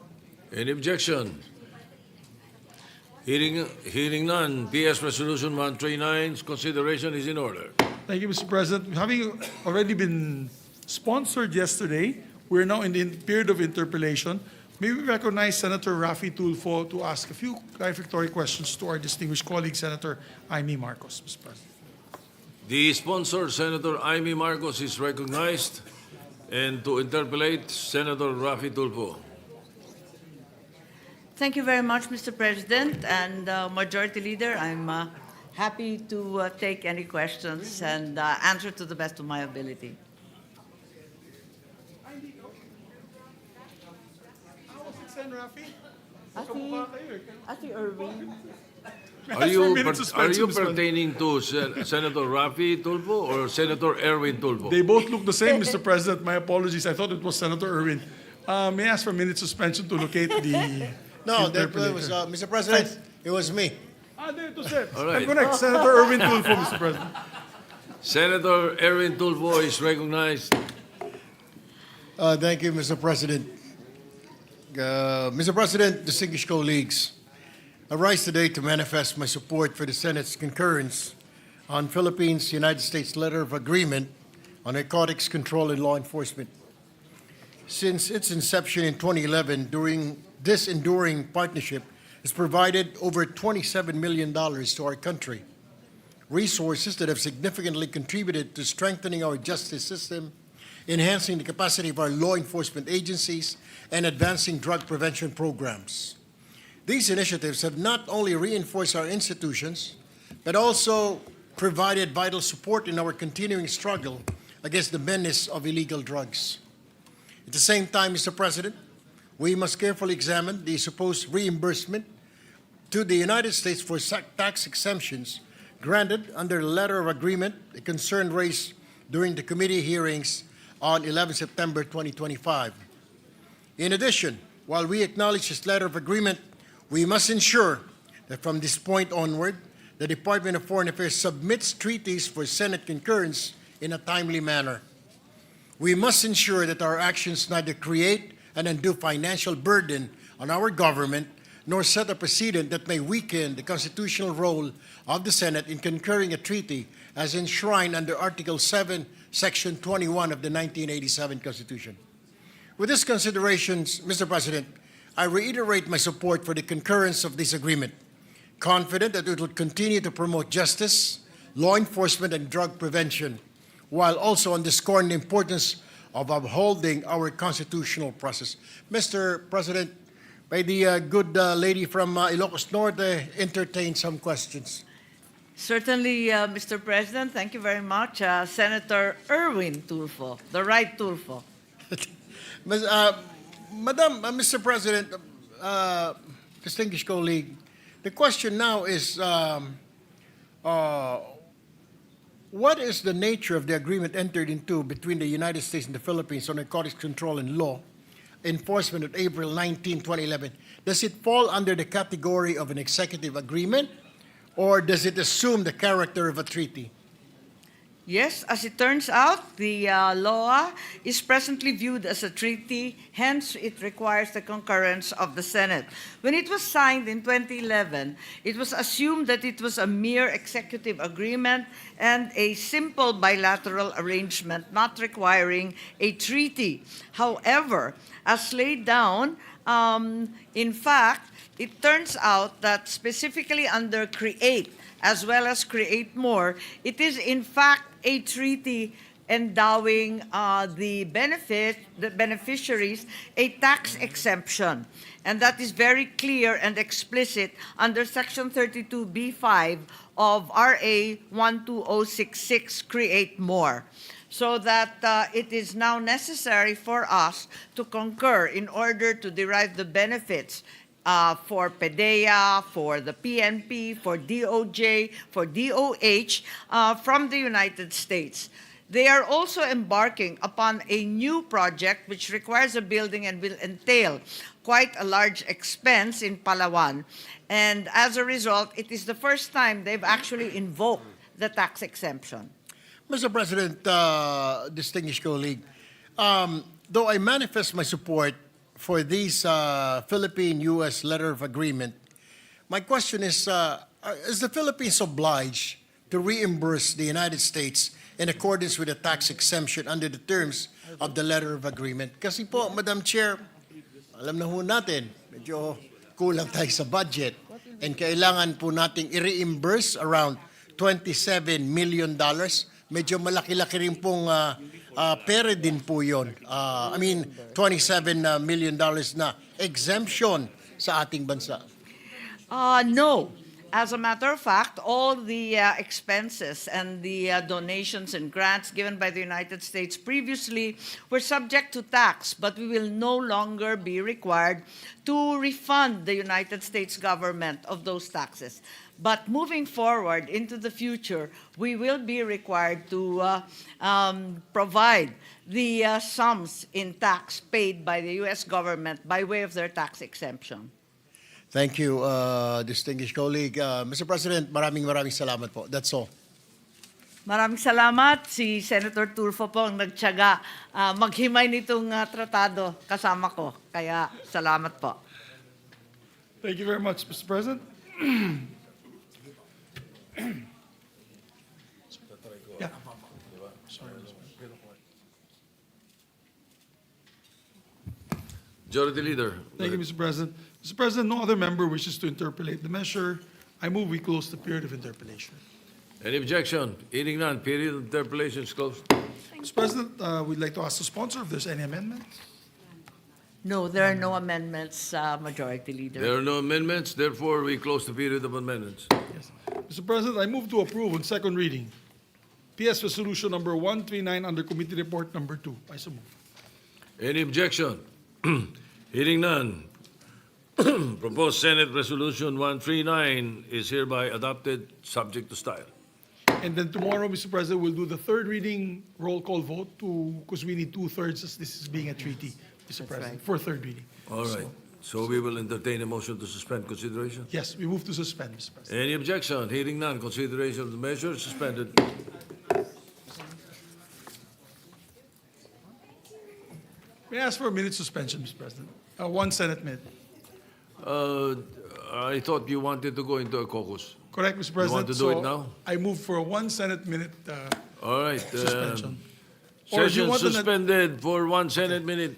Any objection? Hearing none, PS Resolution 139's consideration is in order. Thank you, Mr. President. Having already been sponsored yesterday, we're now in the period of interpellation. May we recognize Senator Raffy Tulfo to ask a few clarificatory questions to our distinguished colleague, Senator Amy Marcos, Mr. President. The sponsor, Senator Amy Marcos, is recognized. And to interpellate, Senator Raffy Tulfo. Thank you very much, Mr. President and Majority Leader. I'm happy to take any questions and answer to the best of my ability. Ate Irwin. Are you, Minute suspension, Mr. President. pertaining to Senator Raffy Tulfo or Senator Erwin Tulfo? They both look the same, Mr. President. My apologies. I thought it was Senator Irwin. May I ask for a minute suspension to locate the No, that interpolator? was, Mr. President, it was me. There it was there. All right. I'm correct. Senator Irwin Tulfo, Mr. President. Senator Erwin Tulfo is recognized. Thank you, Mr. President. Mr. President, distinguished colleagues, I rise today to manifest my support for the Senate's concurrence on Philippines-United States Letter of Agreement on Narcotics Control and Law Enforcement. Since its inception in 2011, this enduring partnership has provided over $27 million to our country, resources that have significantly contributed to strengthening our justice system, enhancing the capacity of our law enforcement agencies, and advancing drug prevention programs. These initiatives have not only reinforced our institutions, but also provided vital support in our continuing struggle against the menace of illegal drugs. At the same time, Mr. President, we must carefully examine the supposed reimbursement to the United States for tax exemptions granted under the letter of agreement, a concern raised during the committee hearings on 11 September 2025. In addition, while we acknowledge this letter of agreement, we must ensure that from this point onward, the Department of Foreign Affairs submits treaties for Senate concurrence in a timely manner. We must ensure that our actions neither create an undue financial burden on our government nor set a precedent that may weaken the constitutional role of the Senate in concurring a treaty as enshrined under Article 7, Section 21 of the 1987 Constitution. With these considerations, Mr. President, I reiterate my support for the concurrence of this agreement, confident that it will continue to promote justice, law enforcement, and drug prevention, while also underscoring the importance of upholding our constitutional process. Mr. President, may the good lady from Ilocos Norte entertain some questions? Certainly, Mr. President. Thank you very much. Senator Erwin Tulfo, the right Tulfo. Madam, Mr. President, distinguished colleague, the question now is, what is the nature of the agreement entered into between the United States and the Philippines on narcotics control and law enforcement of April 19, 2011? Does it fall under the category of an executive agreement, or does it assume the character of a treaty? Yes, as it turns out, the law is presently viewed as a treaty, hence it requires the concurrence of the Senate. When it was signed in 2011, it was assumed that it was a mere executive agreement and a simple bilateral arrangement not requiring a treaty. However, as laid down, in fact, it turns out that specifically under CREATE, as well as CREATE More, it is in fact a treaty endowing the beneficiaries a tax exemption. And that is very clear and explicit under Section 32B5 of RA 12066, Create More. So that it is now necessary for us to concur in order to derive the benefits for PDEA, for the PNP, for DOJ, for DOH from the United States. They are also embarking upon a new project which requires a building and will entail quite a large expense in Palawan. And as a result, it is the first time they've actually invoked the tax exemption. Mr. President, distinguished colleague, though I manifest my support for this Philippine-U.S. letter of agreement, my question is the Philippines obliged to reimburse the United States in accordance with the tax exemption under the terms of the letter of agreement? Kasi po, Madam Chair, alam na ho natin, medyo kulang tayo sa budget and kailangan po nating i-reimburse around $27 million. Medyo malaki-laki rin pong pera din po yun. $27 million na exemption sa ating bansa. No. As a matter of fact, all the expenses and the donations and grants given by the United States previously were subject to tax, but we will no longer be required to refund the United States government of those taxes. But moving forward into the future, we will be required to provide the sums in tax paid by the U.S. government by way of their tax exemption. Thank you, distinguished colleague. Mr. President, maraming salamat po. That's all. Maraming salamat. Si Senator Tulfo po ang nagtiyaga maghimay nitong tratado kasama ko. Kaya salamat po. Thank you very much, Mr. President. Yeah. Majority Leader. Thank you, Mr. President. Mr. President, no other member wishes to interpolate the measure. I move we close the period of interpellation. Any objection? Hearing none, period of interpellation is closed. Mr. President, we'd like to ask the sponsor if there's any amendments. No, there are no amendments, Majority Leader. There are no amendments, therefore we close the period of amendments. Yes. Mr. President, I move to approve on second reading PS Resolution number 139 under Committee Report number 2. I so move. Any objection? Hearing none. Proposed Senate Resolution 139 is hereby adopted, subject to style. And then tomorrow, Mr. President, we'll do the third reading roll call vote because we need 2/3 as this is being a treaty, Mr. President, for third reading. All right. So we will entertain a motion to suspend consideration. Yes, we move to suspend, Mr. President. Any objection? Hearing none, consideration of the measure is suspended. May I ask for a minute suspension, Mr. President? 1 Senate minute. I thought you wanted to go into a caucus. Correct, Mr. You President. want to do it now? I move for a 1 Senate minute All right. suspension. Or do you Session want an- suspended for 1 Senate minute.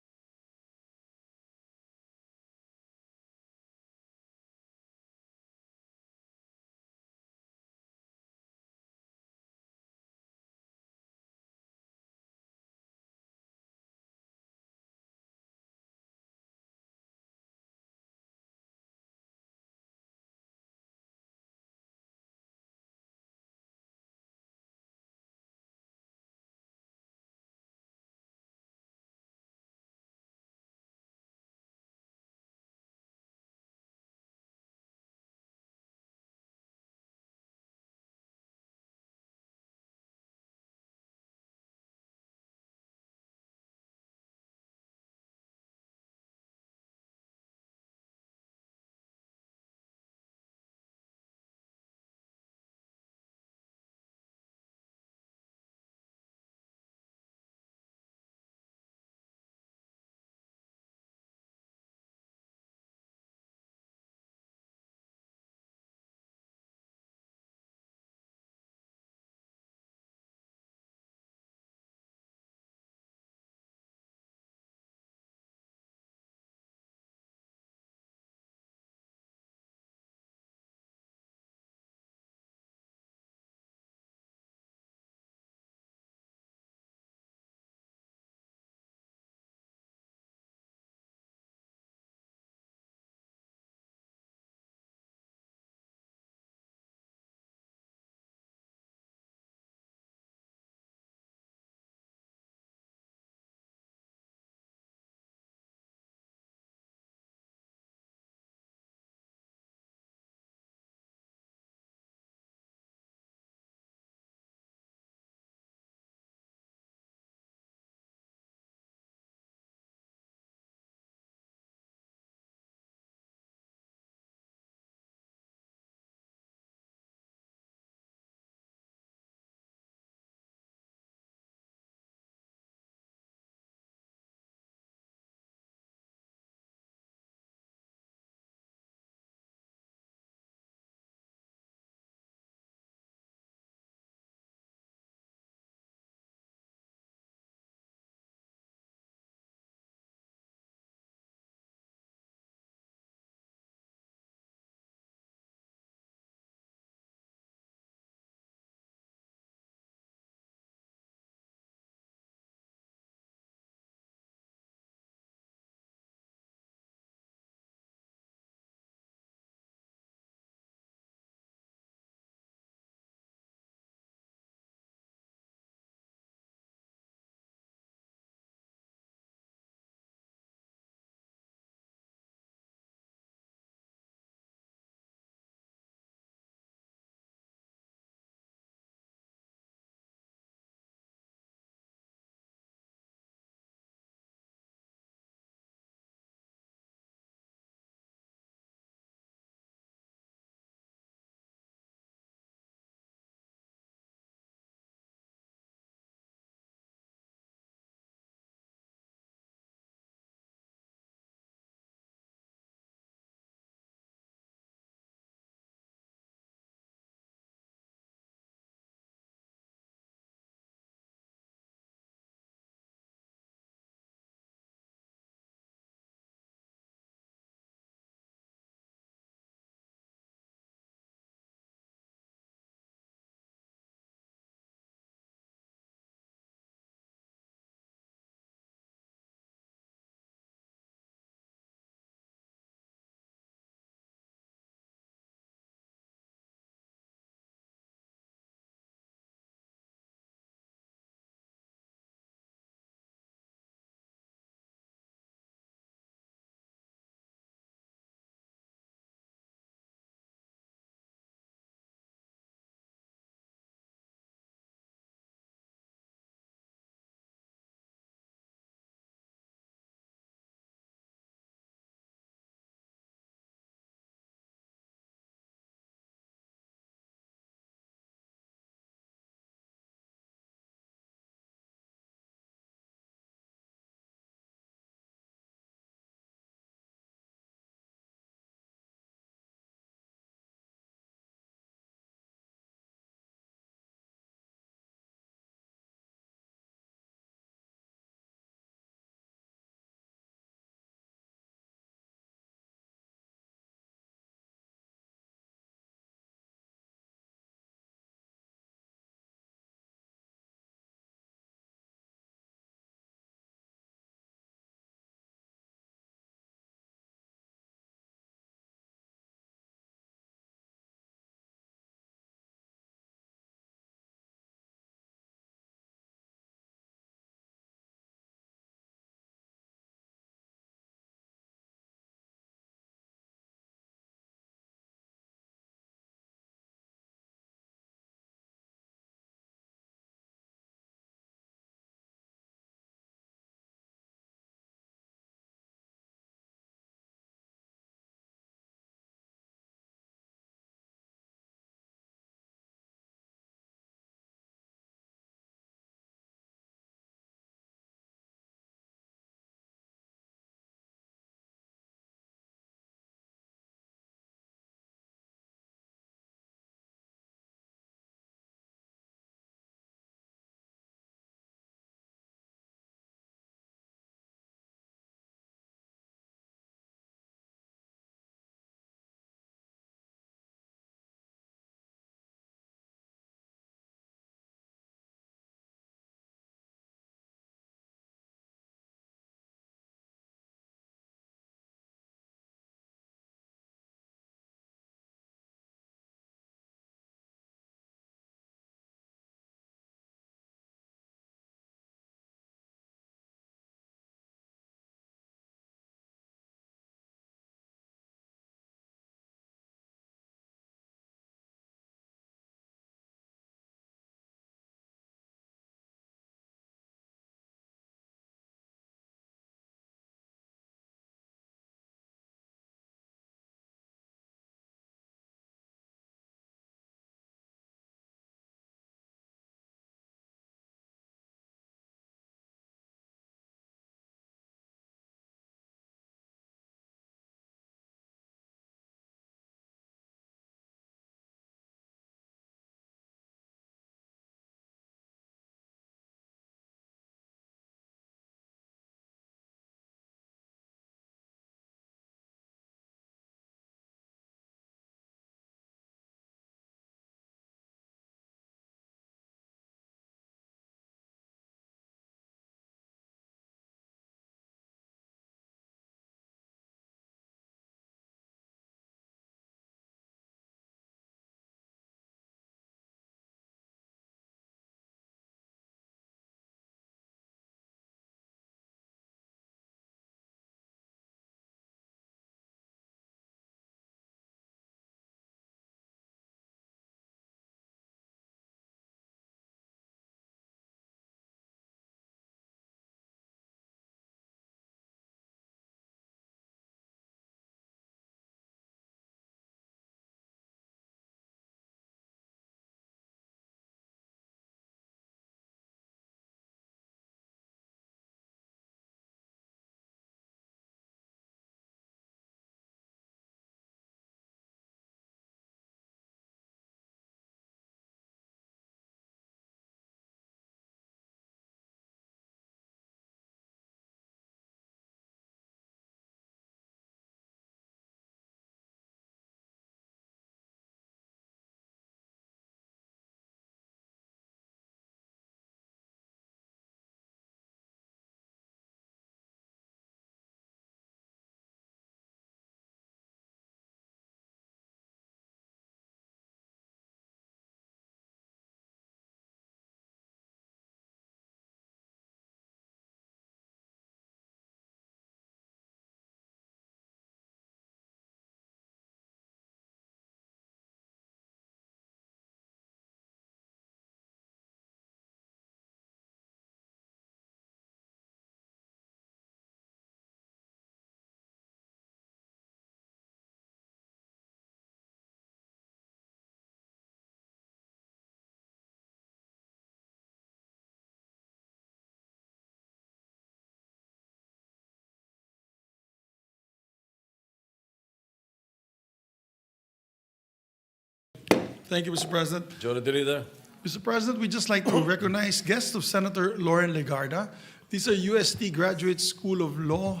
Thank you, Mr. President. Majority Leader. Mr. President, we'd just like to recognize guests of Senator Lauren Legarda. These are UST Graduate School of Law.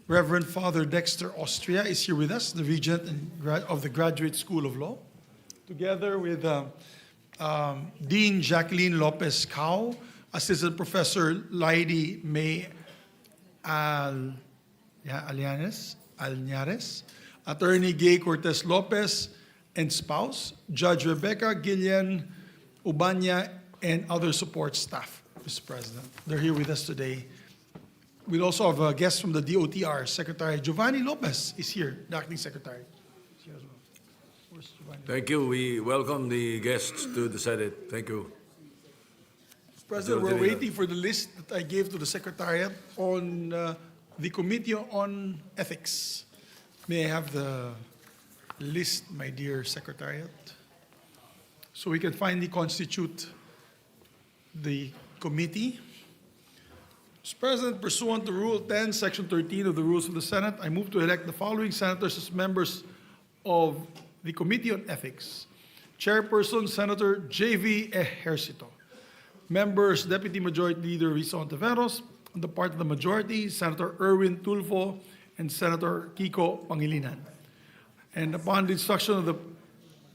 Reverend Father Dexter Austria is here with us, the Regent of the Graduate School of Law, together with Dean Jacqueline Lopez Cao, Assistant Professor Lady May Alñares, Attorney Gay Cortez Lopez and spouse, Judge Rebecca Gillian Ubanya, and other support staff, Mr. President. They're here with us today. We also have a guest from the DOTR, Secretary Giovanni Lopez is here, the acting secretary. He's here as well. Where's Giovanni? Thank you. We welcome the guests to the Senate. Thank you. Mr. President, we're waiting for the list that I gave to the Secretariat on the Committee on Ethics. May I have the list, my dear Secretariat? So we can finally constitute the committee. Mr. President, pursuant to Rule 10, Section 13 of the Rules of the Senate, I move to elect the following senators as members of the Committee on Ethics. Chairperson, Senator J.V. Ejercito. Members, Deputy Majority Leader Risa Ontiveros. On the part of the majority, Senator Erwin Tulfo and Senator Kiko Pangilinan. And upon the instruction of the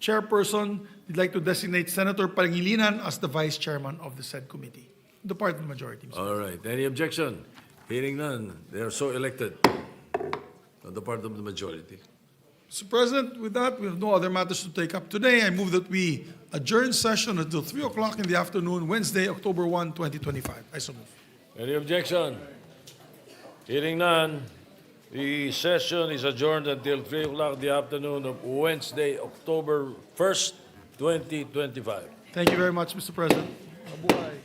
chairperson, we'd like to designate Senator Pangilinan as the vice chairman of the said committee. The part of the majority. Mr. All right. Any objection? Hearing none. They are so elected on the part of the majority. Mr. President, with that, we have no other matters to take up today. I move that we adjourn session until 3 o'clock in the afternoon, Wednesday, October 1, 2025. I so move. Any objection? Hearing none. The session is adjourned until 3 o'clock in the afternoon of Wednesday, October 1st, 2025. Thank you very much, Mr. President. Mabuhay.